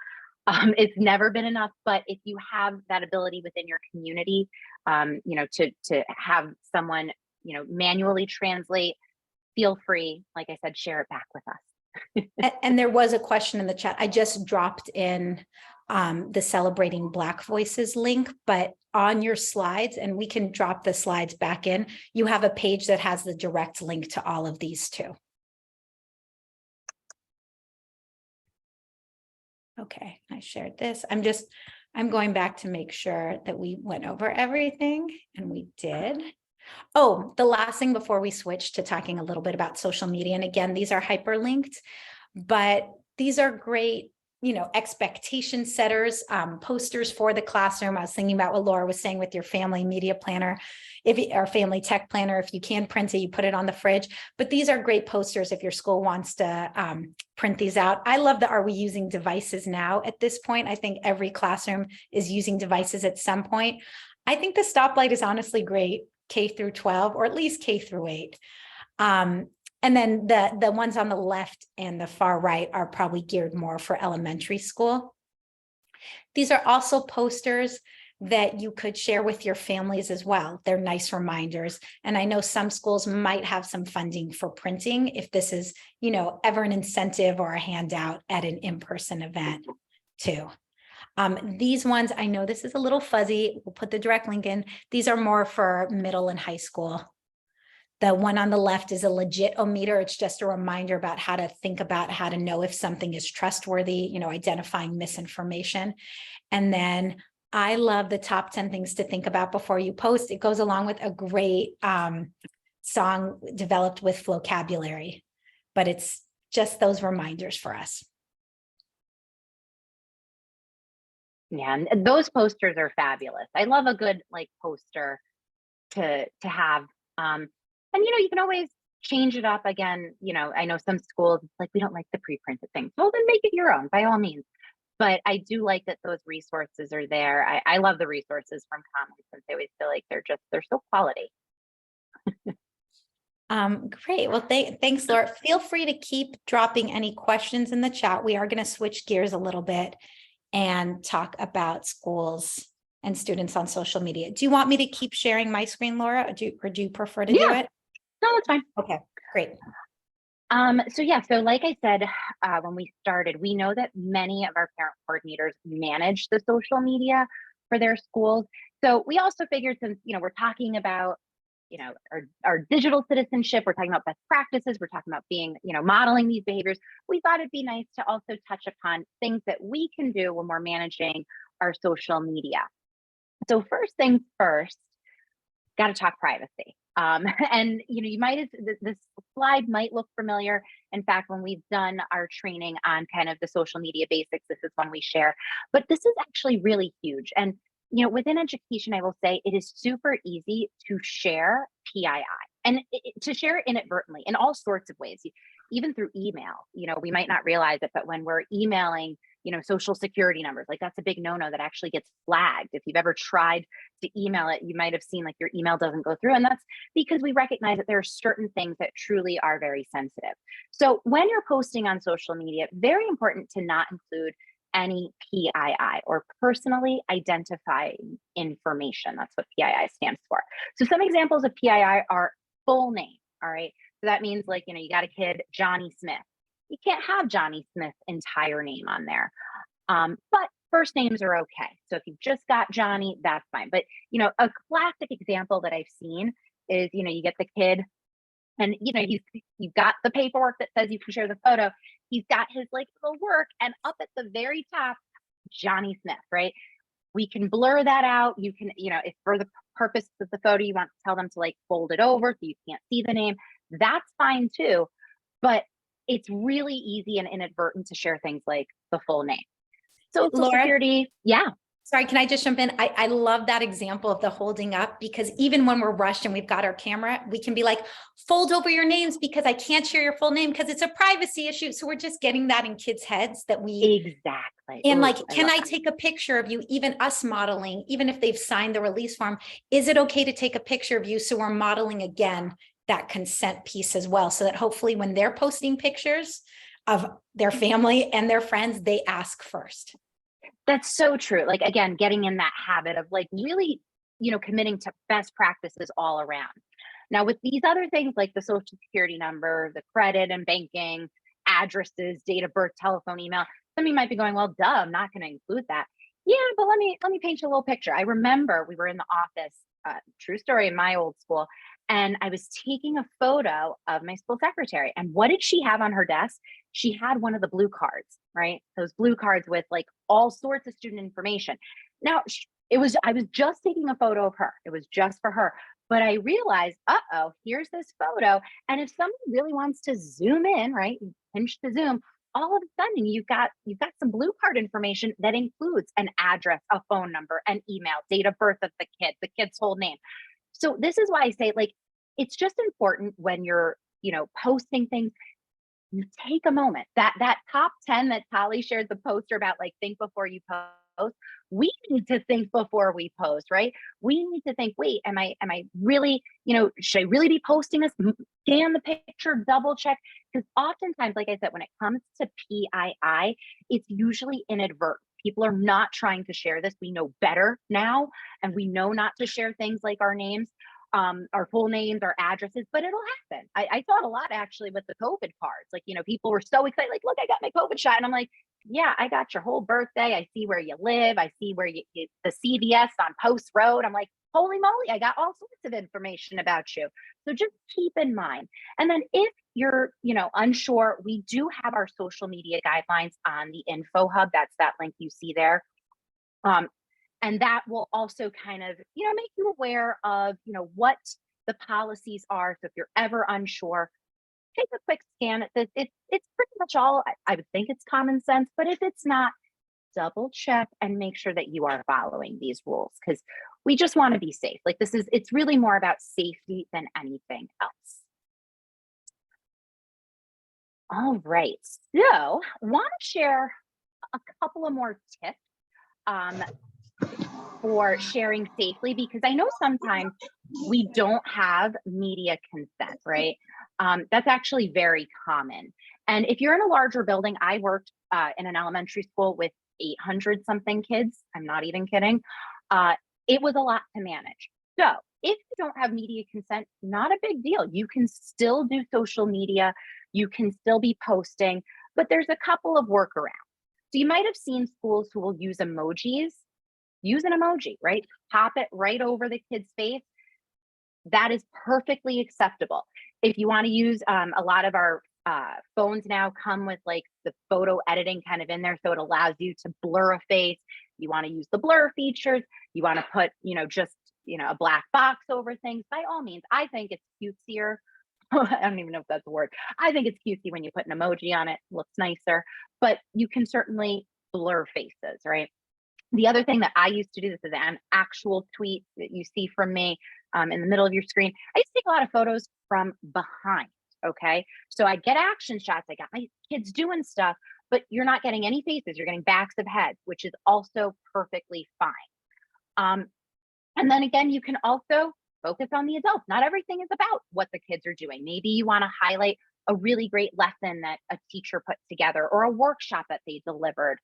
A: It's never been enough, but if you have that ability within your community, you know, to have someone, you know, manually translate, feel free, like I said, share it back with us.
G: And there was a question in the chat. I just dropped in the Celebrating Black Voices link, but on your slides, and we can drop the slides back in, you have a page that has the direct link to all of these too. Okay, I shared this. I'm going back to make sure that we went over everything, and we did. Oh, the last thing before we switch to talking a little bit about social media, and again, these are hyperlinked, but these are great, expectation setters, posters for the classroom. I was thinking about what Laura was saying with your family media planner, or family tech planner. If you can print it, you put it on the fridge. But these are great posters if your school wants to print these out. I love the "Are we using devices now?" at this point. I think every classroom is using devices at some point. I think the stoplight is honestly great, K through 12, or at least K through 8. And then the ones on the left and the far right are probably geared more for elementary school. These are also posters that you could share with your families as well. They're nice reminders. And I know some schools might have some funding for printing if this is, ever an incentive or a handout at an in-person event too. These ones, I know this is a little fuzzy. We'll put the direct link in. These are more for middle and high school. The one on the left is a legit-o-meter. It's just a reminder about how to think about how to know if something is trustworthy, identifying misinformation. And then I love the top 10 things to think about before you post. It goes along with a great song developed with vocabulary, but it's just those reminders for us.
A: Yeah, and those posters are fabulous. I love a good poster to have. And you can always change it up again. I know some schools, it's we don't like the pre-printed things. Well, then make it your own by all means. But I do like that those resources are there. I love the resources from Commons, since I always feel like they're so quality.
G: Great. Well, thanks, Laura. Feel free to keep dropping any questions in the chat. We are going to switch gears a little bit and talk about schools and students on social media. Do you want me to keep sharing my screen, Laura, or do you prefer to do it?
A: No, that's fine.
G: Okay, great.
A: So like I said, when we started, we know that many of our parent coordinators manage the social media for their schools. So we also figured, since, we're talking about, our digital citizenship, we're talking about best practices, we're talking about being, modeling these behaviors, we thought it'd be nice to also touch upon things that we can do when we're managing our social media. So first things first, got to talk privacy. And you might, this slide might look familiar. In fact, when we've done our training on kind of the social media basics, this is one we share. But this is actually really huge. And within education, I will say it is super easy to share PII, and to share it inadvertently in all sorts of ways, even through email. We might not realize it, but when we're emailing, social security numbers, that's a big no-no that actually gets flagged. If you've ever tried to email it, you might have seen your email doesn't go through. And that's because we recognize that there are certain things that truly are very sensitive. So when you're posting on social media, very important to not include any PII, or personally identifying information. That's what PII stands for. So some examples of PII are full name. All right. So that means you got a kid, Johnny Smith. You can't have Johnny Smith's entire name on there. But first names are okay. So if you've just got Johnny, that's fine. But, a classic example that I've seen is, you get the kid, and, you've got the paperwork that says you can share the photo. He's got his little work, and up at the very top, Johnny Smith, right? We can blur that out. You can, if for the purpose of the photo, you want to tell them to fold it over so you can't see the name, that's fine too. But it's really easy and inadvertent to share things like the full name. Social
G: Laura,
A: security, yeah.
G: Sorry, can I just jump in? I love that example of the holding up, because even when we're rushed and we've got our camera, we can be fold over your names because I can't share your full name because it's a privacy issue. So we're just getting that in kids' heads that we
A: exactly.
G: And can I take a picture of you, even us modeling, even if they've signed the release form, is it okay to take a picture of you? So we're modeling again that consent piece as well, so that hopefully when they're posting pictures of their family and their friends, they ask first.
A: That's so true. Again, getting in that habit of really, committing to best practices all around. Now, with these other things like the social security number, the credit and banking, addresses, date of birth, telephone, email. Some of you might be going, well, duh, I'm not going to include that. Yeah, but let me paint you a little picture. I remember we were in the office, true story, in my old school, and I was taking a photo of my school secretary. And what did she have on her desk? She had one of the blue cards, right? Those blue cards with like all sorts of student information. Now, I was just taking a photo of her. It was just for her. But I realized, uh-oh, here's this photo. And if someone really wants to zoom in, right, you pinch the zoom, all of a sudden you've got some blue card information that includes an address, a phone number, an email, date of birth of the kid's whole name. So this is why I say, like, it's just important when you're, posting things, you take a moment. That top 10 that Tali shared the poster about, like, think before you post. We need to think before we post, right? We need to think, wait, am I really, should I really be posting this? Scan the picture, double check. Because oftentimes, like I said, when it comes to PII, it's usually inadvertent. People are not trying to share this. We know better now, and we know not to share things like our names, our full names, our addresses, but it'll happen. I thought a lot actually with the COVID cards. Like, people were so excited, like, look, I got my COVID shot. And I'm like, yeah, I got your whole birthday. I see where you live. I see where the CVS on Post Road. I'm like, holy moly, I got all sorts of information about you. So just keep in mind. And then if you're, unsure, we do have our social media guidelines on the info hub. That's that link you see there. And that will also kind of, make you aware of, what the policies are. So if you're ever unsure, take a quick scan at this. It's pretty much all, I would think it's common sense, but if it's not, double check and make sure that you are following these rules, because we just want to be safe. Like, it's really more about safety than anything else. All right, so want to share a couple of more tips for sharing safely, because I know sometimes we don't have media consent, right? That's actually very common. And if you're in a larger building, I worked in an elementary school with 800 something kids. I'm not even kidding. It was a lot to manage. So if you don't have media consent, not a big deal. You can still do social media. You can still be posting, but there's a couple of workarounds. So you might have seen schools who will use emojis. Use an emoji, right? Pop it right over the kid's face. That is perfectly acceptable. If you want to use, a lot of our phones now come with like the photo editing kind of in there, so it allows you to blur a face. You want to use the blur features. You want to put, just, a black box over things. By all means, I think it's cutesier. I don't even know if that's a word. I think it's cutesy when you put an emoji on it. Looks nicer, but you can certainly blur faces, right? The other thing that I used to do, this is an actual tweet that you see from me in the middle of your screen. I used to take a lot of photos from behind, okay? So I get action shots. I got my kids doing stuff, but you're not getting any faces. You're getting backs of heads, which is also perfectly fine. And then again, you can also focus on the adults. Not everything is about what the kids are doing. Maybe you want to highlight a really great lesson that a teacher put together, or a workshop that they delivered,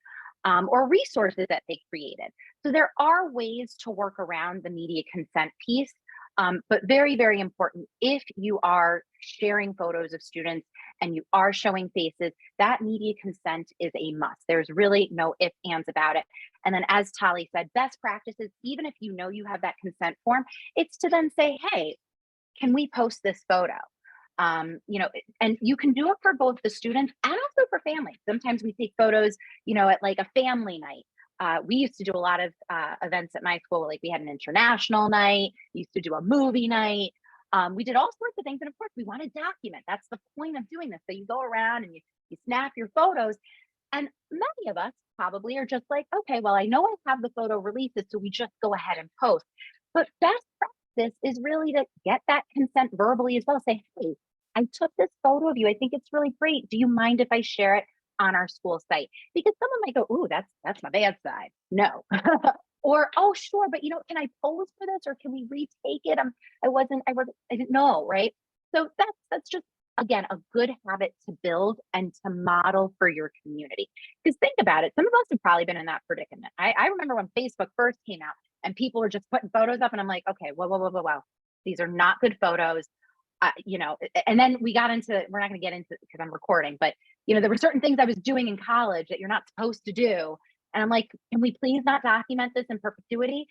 A: or resources that they created. So there are ways to work around the media consent piece, but very, very important. If you are sharing photos of students and you are showing faces, that media consent is a must. There's really no ifs, ands about it. And then, as Tali said, best practices, even if you know you have that consent form, it's to then say, hey, can we post this photo? And you can do it for both the students and also for families. Sometimes we take photos, at like a family night. We used to do a lot of events at my school. Like, we had an international night, we used to do a movie night. We did all sorts of things. And of course, we want to document. That's the point of doing this. So you go around and you snap your photos. And many of us probably are just like, okay, well, I know I have the photo releases, so we just go ahead and post. But best practice is really to get that consent verbally as well. Say, hey, I took this photo of you. I think it's really great. Do you mind if I share it on our school site? Because someone might go, ooh, that's my bad side. No. Or, oh, sure, but can I pose for this, or can we retake it? I didn't know, right? So that's just, again, a good habit to build and to model for your community. Because think about it, some of us have probably been in that predicament. I remember when Facebook first came out and people were just putting photos up, and I'm like, okay, whoa. These are not good photos. And then we got into, we're not going to get into, because I'm recording, but there were certain things I was doing in college that you're not supposed to do. And I'm like, can we please not document this in perpetuity?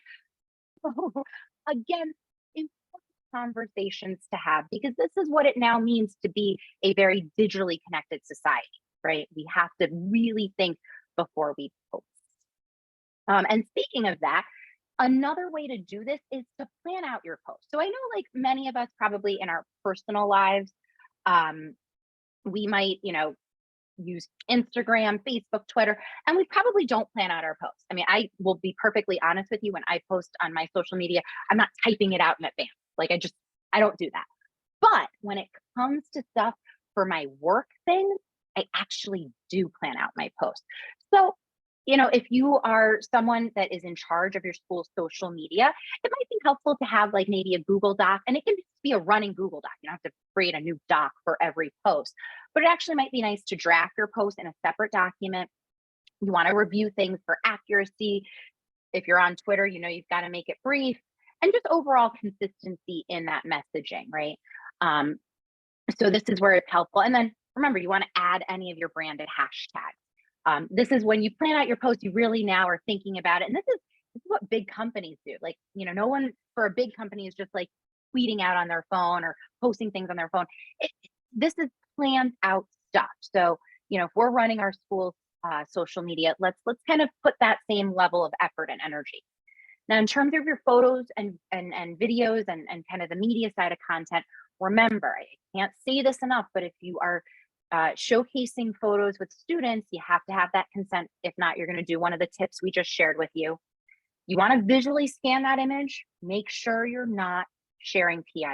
A: Again, important conversations to have, because this is what it now means to be a very digitally connected society, right? We have to really think before we post. And speaking of that, another way to do this is to plan out your post. So I know, like, many of us probably in our personal lives, we might, use Instagram, Facebook, Twitter, and we probably don't plan out our posts. I mean, I will be perfectly honest with you. When I post on my social media, I'm not typing it out in advance. Like, I don't do that. But when it comes to stuff for my work things, I actually do plan out my posts. So, if you are someone that is in charge of your school's social media, it might be helpful to have, like, maybe a Google Doc, and it can just be a running Google Doc. You don't have to create a new doc for every post, but it actually might be nice to draft your post in a separate document. You want to review things for accuracy. If you're on Twitter, you've got to make it brief, and just overall consistency in that messaging, right? So this is where it's helpful. And then remember, you want to add any of your branded hashtags. This is when you plan out your post, you really now are thinking about it. And this is what big companies do. Like, no one for a big company is just like tweeting out on their phone or posting things on their phone. This is planned out stuff. So, if we're running our school's social media, let's kind of put that same level of effort and energy. Now, in terms of your photos and videos and kind of the media side of content, remember, I can't say this enough, but if you are showcasing photos with students, you have to have that consent. If not, you're going to do one of the tips we just shared with you. You want to visually scan that image. Make sure you're not sharing PII.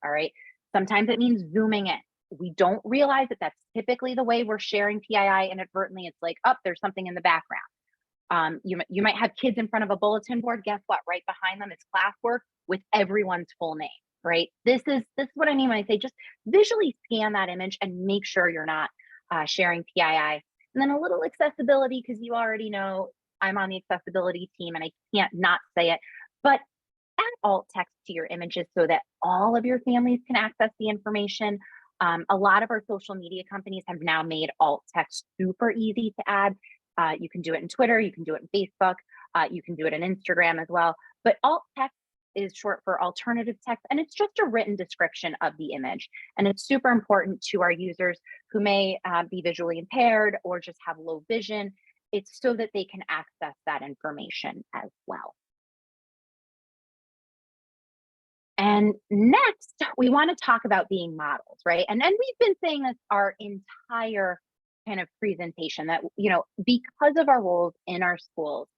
A: All right. Sometimes it means zooming in. We don't realize that that's typically the way we're sharing PII inadvertently. It's like, oh, there's something in the background. You might have kids in front of a bulletin board. Guess what? Right behind them is classwork with everyone's full name. Right. This is what I mean when I say just visually scan that image and make sure you're not sharing PII. And then a little accessibility, because you already know I'm on the accessibility team and I can't not say it, but add alt text to your images so that all of your families can access the information. A lot of our social media companies have now made alt text super easy to add. You can do it in Twitter, you can do it in Facebook, you can do it in Instagram as well. But alt text is short for alternative text, and it's just a written description of the image. And it's super important to our users who may be visually impaired or just have low vision. It's so that they can access that information as well. And next, we want to talk about being models, right? And we've been saying this our entire kind of presentation that, because of our roles in our schools,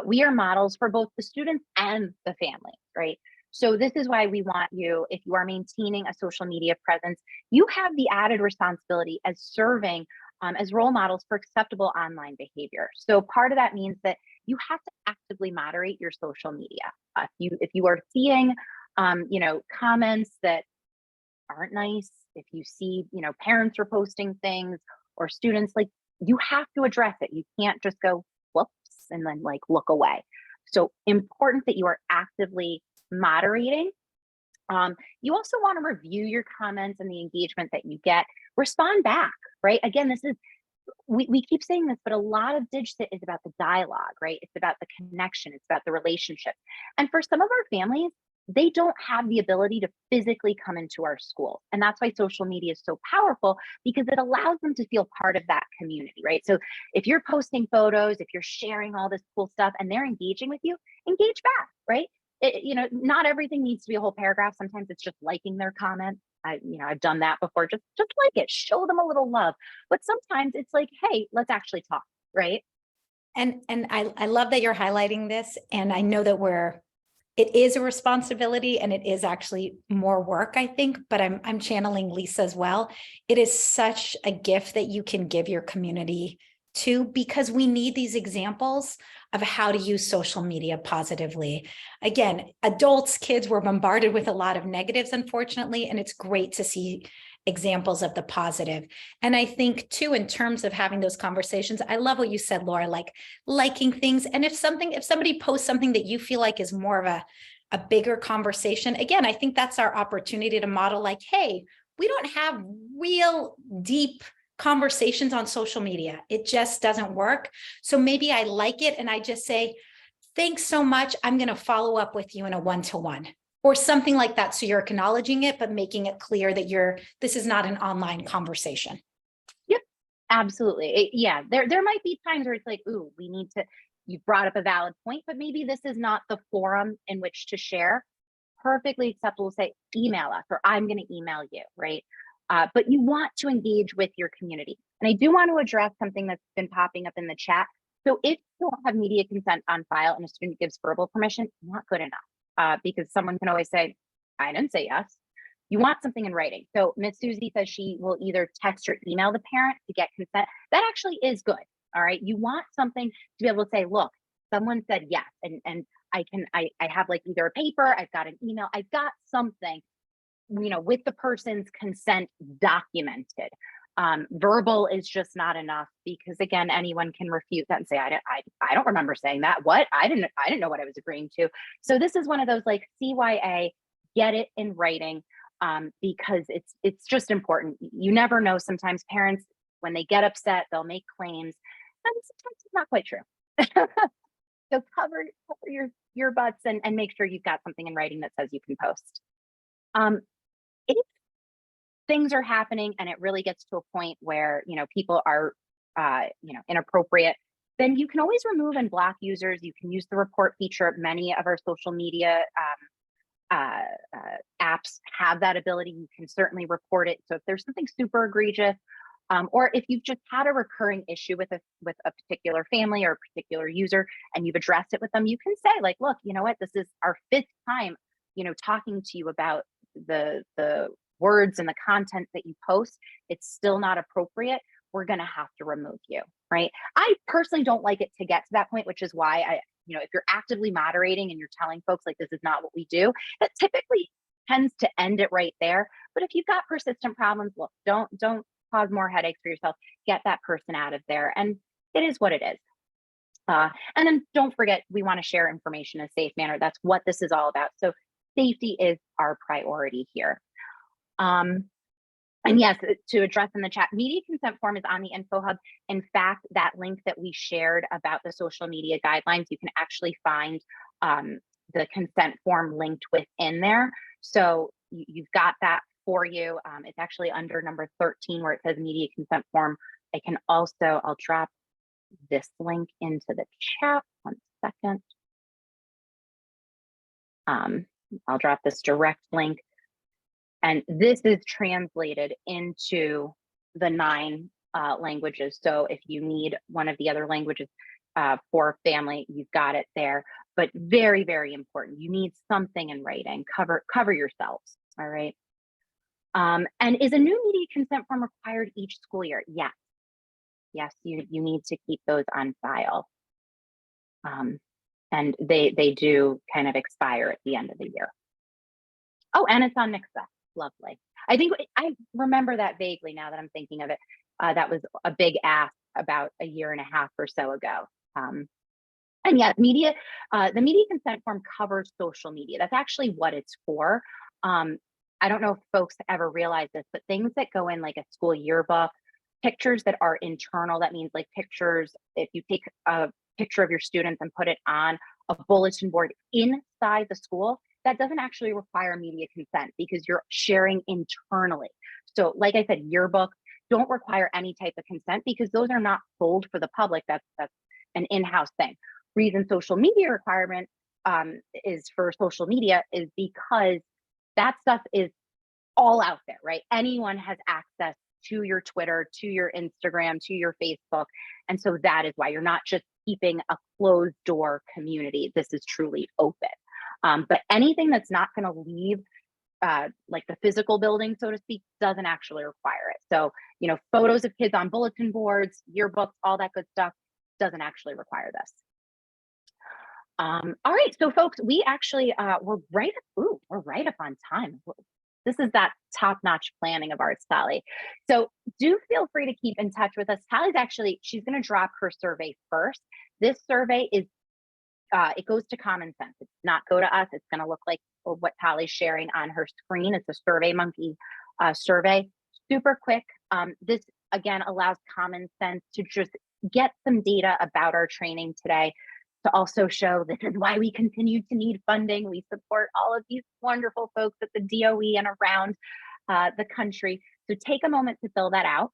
A: we are models for both the students and the families, right? So this is why we want you, if you are maintaining a social media presence, you have the added responsibility as serving as role models for acceptable online behavior. So part of that means that you have to actively moderate your social media. If you are seeing, comments that aren't nice, if you see, parents are posting things or students, like, you have to address it. You can't just go, whoops, and then like look away. So important that you are actively moderating. You also want to review your comments and the engagement that you get. Respond back, right? Again, this is, we keep saying this, but a lot of Digit is about the dialogue, right? It's about the connection. It's about the relationship. And for some of our families, they don't have the ability to physically come into our school. And that's why social media is so powerful, because it allows them to feel part of that community, right? So if you're posting photos, if you're sharing all this cool stuff and they're engaging with you, engage back, right? Not everything needs to be a whole paragraph. Sometimes it's just liking their comment. I've done that before. Just like it, show them a little love. But sometimes it's like, hey, let's actually talk, right?
G: And I love that you're highlighting this. And I know that it is a responsibility and it is actually more work, I think, but I'm channeling Lisa as well. It is such a gift that you can give your community too, because we need these examples of how to use social media positively. Again, adults, kids were bombarded with a lot of negatives, unfortunately, and it's great to see examples of the positive. And I think too, in terms of having those conversations, I love what you said, Laura, like liking things. And if somebody posts something that you feel like is more of a bigger conversation, again, I think that's our opportunity to model like, hey, we don't have real deep conversations on social media. It just doesn't work. So maybe I like it and I just say, thanks so much. I'm going to follow up with you in a one-to-one or something like that. So you're acknowledging it, but making it clear that this is not an online conversation.
A: Yep, absolutely. Yeah, there might be times where it's like, ooh, we need to, you brought up a valid point, but maybe this is not the forum in which to share. Perfectly acceptable to say, email us, or I'm going to email you, right? But you want to engage with your community. And I do want to address something that's been popping up in the chat. So if you don't have media consent on file and a student gives verbal permission, not good enough, because someone can always say, I didn't say yes. You want something in writing. So Miss Susie says she will either text or email the parent to get consent. That actually is good. All right. You want something to be able to say, look, someone said yes. And I have like either a paper, I've got an email, I've got something, with the person's consent documented. Verbal is just not enough because again, anyone can refute that and say, I don't remember saying that. What? I didn't know what I was agreeing to. So this is one of those like CYA, get it in writing, because it's just important. You never know. Sometimes parents, when they get upset, they'll make claims, and sometimes it's not quite true. So cover your butts and make sure you've got something in writing that says you can post. If things are happening and it really gets to a point where people are inappropriate, then you can always remove and block users. You can use the report feature. Many of our social media apps have that ability. You can certainly report it. So if there's something super egregious, or if you've just had a recurring issue with a particular family or a particular user and you've addressed it with them, you can say like, look, you know what, this is our 5th time, talking to you about the words and the content that you post. It's still not appropriate. We're going to have to remove you, right? I personally don't like it to get to that point, which is why if you're actively moderating and you're telling folks like, this is not what we do, that typically tends to end it right there. But if you've got persistent problems, look, don't cause more headaches for yourself. Get that person out of there. And it is what it is. And then don't forget, we want to share information in a safe manner. That's what this is all about. So safety is our priority here. And yes, to address in the chat, media consent form is on the info hub. In fact, that link that we shared about the social media guidelines, you can actually find the consent form linked within there. So you've got that for you. It's actually under number 13 where it says media consent form. I'll drop this link into the chat. 1 second. I'll drop this direct link. And this is translated into the 9 languages. So if you need one of the other languages for family, you've got it there. But very, very important. You need something in writing. Cover yourselves. All right. And is a new media consent form required each school year? Yes. Yes, you need to keep those on file. And they do kind of expire at the end of the year. Oh, and it's on Nixa. Lovely. I think I remember that vaguely now that I'm thinking of it. That was a big ask about a year and a half or so ago. And yeah, the media consent form covers social media. That's actually what it's for. I don't know if folks ever realize this, but things that go in like a school yearbook, pictures that are internal, that means like pictures, if you take a picture of your students and put it on a bulletin board inside the school, that doesn't actually require media consent because you're sharing internally. So like I said, yearbook don't require any type of consent because those are not sold for the public. That's an in-house thing. Reason social media requirement is for social media is because that stuff is all out there, right? Anyone has access to your Twitter, to your Instagram, to your Facebook. And so that is why you're not just keeping a closed door community. This is truly open. But anything that's not going to leave like the physical building, so to speak, doesn't actually require it. So, photos of kids on bulletin boards, yearbooks, all that good stuff doesn't actually require this. All right, so folks, we actually we're right up on time. This is that top-notch planning of ours, Tally. So do feel free to keep in touch with us. Tally's she's going to drop her survey first. This survey is it goes to Common Sense. It's not go to us. It's going to look like what Tally's sharing on her screen. It's a SurveyMonkey survey. Super quick. This again, allows common sense to just get some data about our training today, to also show this is why we continue to need funding. We support all of these wonderful folks at the DOE and around the country. So take a moment to fill that out.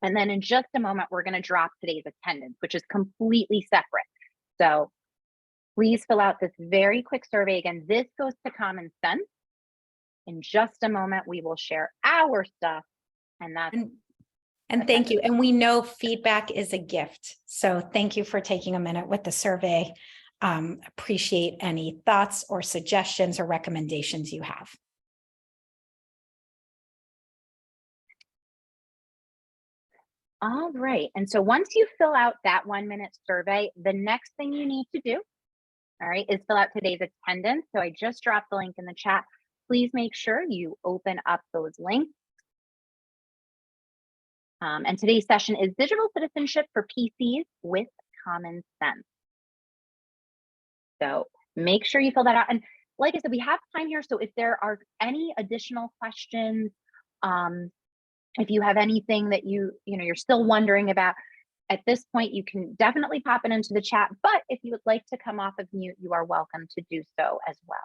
A: And then in just a moment, we're going to drop today's attendance, which is completely separate. So please fill out this very quick survey. Again, this goes to Common Sense. In just a moment, we will share our stuff. And that's
G: and thank you. And we know feedback is a gift. So thank you for taking a minute with the survey. Appreciate any thoughts or suggestions or recommendations you have.
A: All right. And so once you fill out that 1-minute survey, the next thing you need to do, all right, is fill out today's attendance. So I just dropped the link in the chat. Please make sure you open up those links. And today's session is Digital Citizenship for PCs with Common Sense. So make sure you fill that out. And like I said, we have time here. So if there are any additional questions, if you have anything that you're still wondering about at this point, you can definitely pop it into the chat. But if you would like to come off of mute, you are welcome to do so as well.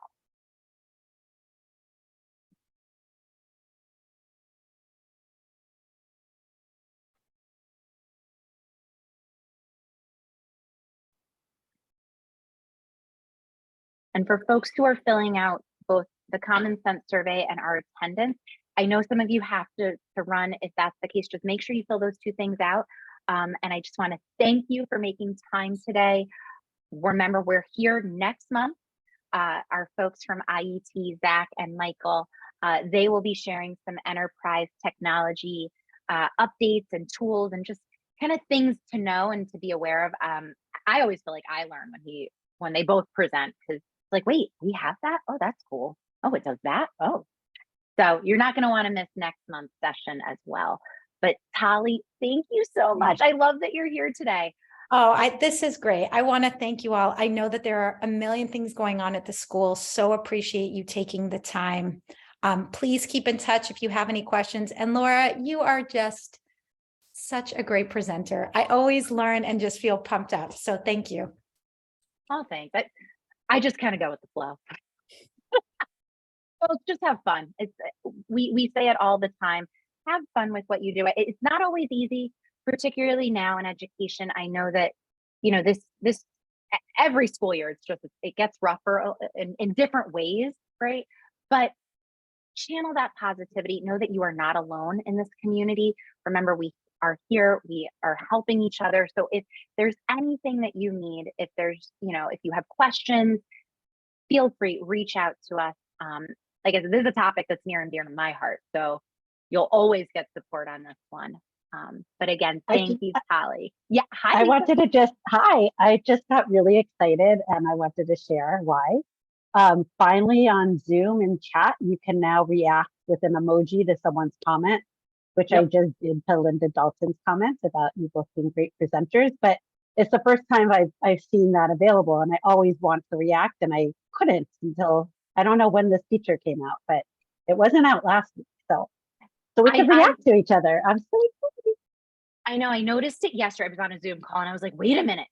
A: And for folks who are filling out both the Common Sense survey and our attendance, I know some of you have to run. If that's the case, just make sure you fill those two things out. And I just want to thank you for making time today. Remember, we're here next month. Our folks from IET, Zach and Michael, they will be sharing some enterprise technology updates and tools and just kind of things to know and to be aware of. I always feel like I learn when they both present, because like, wait, we have that? Oh, that's cool. Oh, it does that? Oh. So you're not going to want to miss next month's session as well. But Tali, thank you so much. I love that you're here today.
G: Oh, this is great. I want to thank you all. I know that there are a million things going on at the school, so appreciate you taking the time. Please keep in touch if you have any questions. And Laura, you are just such a great presenter. I always learn and just feel pumped up. So thank you.
A: Oh, thanks. I just kind of go with the flow. Well, just have fun. We say it all the time. Have fun with what you do. It's not always easy, particularly now in education. I know that, this every school year, it gets rougher in different ways, right? But channel that positivity. Know that you are not alone in this community. Remember, we are here. We are helping each other. So if there's anything that you need, if you have questions, feel free, reach out to us. Like I said, this is a topic that's near and dear to my heart. So you'll always get support on this one. But again, thank you, Tali. Yeah, hi.
B: I just got really excited and I wanted to share why. Finally on Zoom and chat, you can now react with an emoji to someone's comment, which I just did to Linda Dalton's comments about you both being great presenters. But it's the first time I've seen that available, and I always want to react, and I couldn't until I don't know when this feature came out, but it wasn't out last week. So we can react to each other. I'm so excited.
A: I know. I noticed it yesterday. I was on a Zoom call and I was like, wait a minute.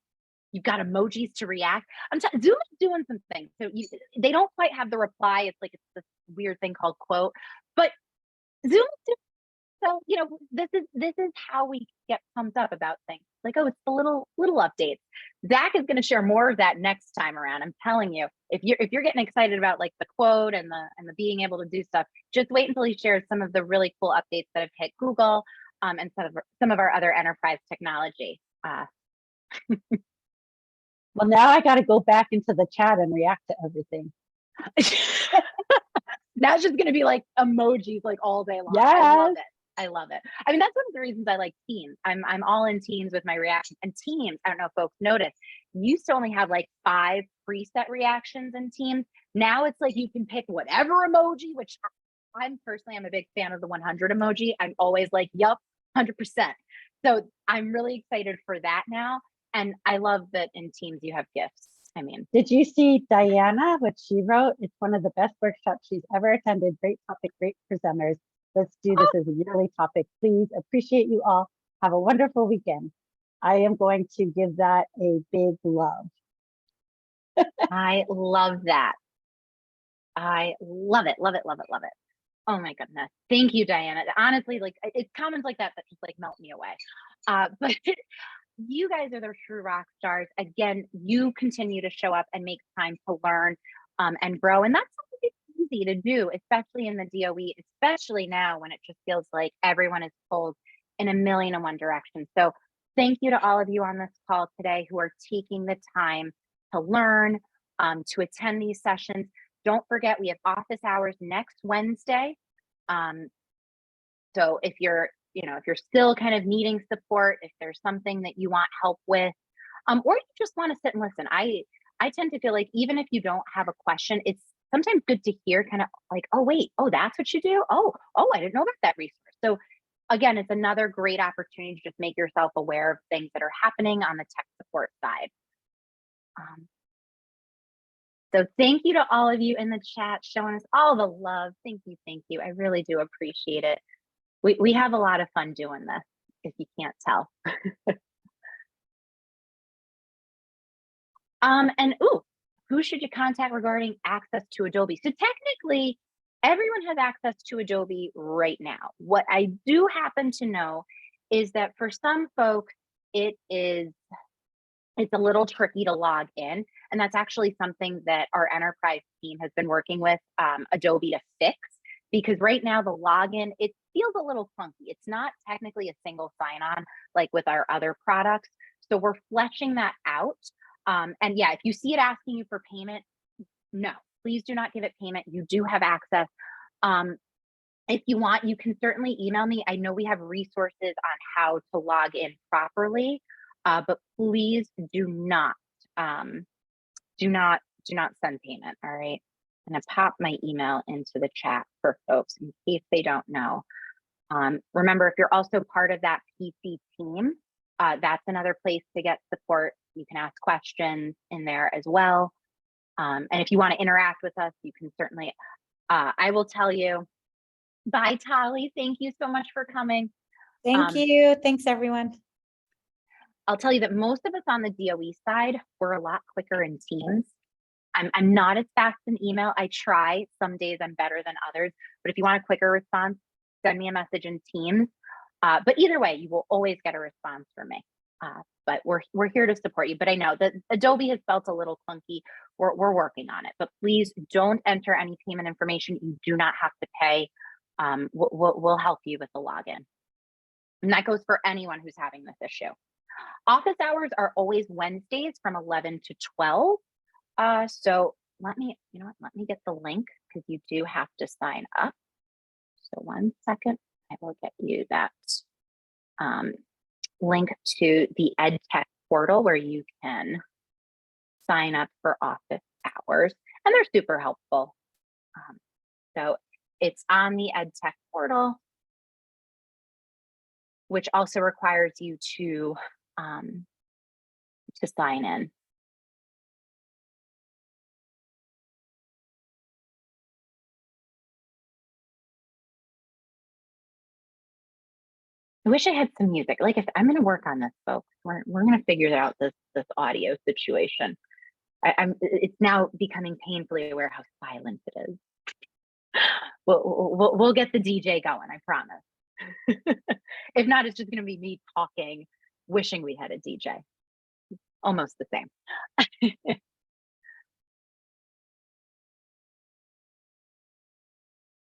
A: You've got emojis to react. Zoom is doing some things. So they don't quite have the reply. It's like it's this weird thing called quote, but Zoom is doing. So, this is how we get pumped up about things. Like, oh, it's the little updates. Zach is going to share more of that next time around. I'm telling you, if you're getting excited about like the quote and the being able to do stuff, just wait until he shares some of the really cool updates that have hit Google and some of our other enterprise technology.
B: Well, now I got to go back into the chat and react to everything.
A: Now it's just going to be like emojis like all day long.
B: Yes.
A: I love it. I mean, that's one of the reasons I like Teams. I'm all in Teams with my reaction. And Teams, I don't know if folks noticed, used to only have like 5 preset reactions in Teams. Now it's like you can pick whatever emoji, which I'm a big fan of the 100 emoji. I'm always like, yup, 100%. So I'm really excited for that now. And I love that in Teams you have gifts. I mean,
B: did you see Diana, what she wrote? It's one of the best workshops she's ever attended. Great topic, great presenters. Let's do this as a yearly topic, please. Appreciate you all. Have a wonderful weekend. I am going to give that a big love.
A: I love that. I love it, love it, love it, love it. Oh my goodness. Thank you, Diana. Honestly, like it's comments like that just like melt me away. But you guys are the true rock stars. Again, you continue to show up and make time to learn and grow. And that's something that's easy to do, especially in the DOE, especially now when it just feels like everyone is pulled in a million and one directions. So thank you to all of you on this call today who are taking the time to learn, to attend these sessions. Don't forget, we have office hours next Wednesday. So if you're still kind of needing support, if there's something that you want help with, or you just want to sit and listen, I tend to feel like even if you don't have a question, it's sometimes good to hear kind of like, oh, wait, oh, that's what you do? Oh, I didn't know about that resource. So again, it's another great opportunity to just make yourself aware of things that are happening on the tech support side. So thank you to all of you in the chat showing us all the love. Thank you, thank you. I really do appreciate it. We have a lot of fun doing this, if you can't tell. And who should you contact regarding access to Adobe? So technically, everyone has access to Adobe right now. What I do happen to know is that for some folks, it's a little tricky to log in. And that's actually something that our enterprise team has been working with Adobe to fix, because right now the login, it feels a little clunky. It's not technically a single sign-on like with our other products. So we're fleshing that out. And yeah, if you see it asking you for payment, no, please do not give it payment. You do have access. If you want, you can certainly email me. I know we have resources on how to log in properly, but please do not send payment. All right. I'm gonna pop my email into the chat for folks in case they don't know. Remember, if you're also part of that PC team, that's another place to get support. You can ask questions in there as well. And if you want to interact with us, you can certainly, I will tell you. Bye, Tali. Thank you so much for coming.
G: Thank you. Thanks, everyone.
A: I'll tell you that most of us on the DOE side, we're a lot quicker in Teams. I'm not as fast in email. I try. Some days I'm better than others. But if you want a quicker response, send me a message in Teams. But either way, you will always get a response from me. But we're here to support you. But I know that Adobe has felt a little clunky. We're working on it. But please don't enter any payment information. You do not have to pay. We'll help you with the login. And that goes for anyone who's having this issue. Office hours are always Wednesdays from 11 to 12. So let me get the link because you do have to sign up. So 1 second, I will get you that link to the EdTech portal where you can sign up for office hours, and they're super helpful. So it's on the EdTech portal, which also requires you to sign in. I wish I had some music. Like if I'm going to work on this, folks. We're going to figure out this audio situation. It's now becoming painfully aware how silent it is. We'll get the DJ going. I promise. If not, it's just going to be me talking, wishing we had a DJ. Almost the same.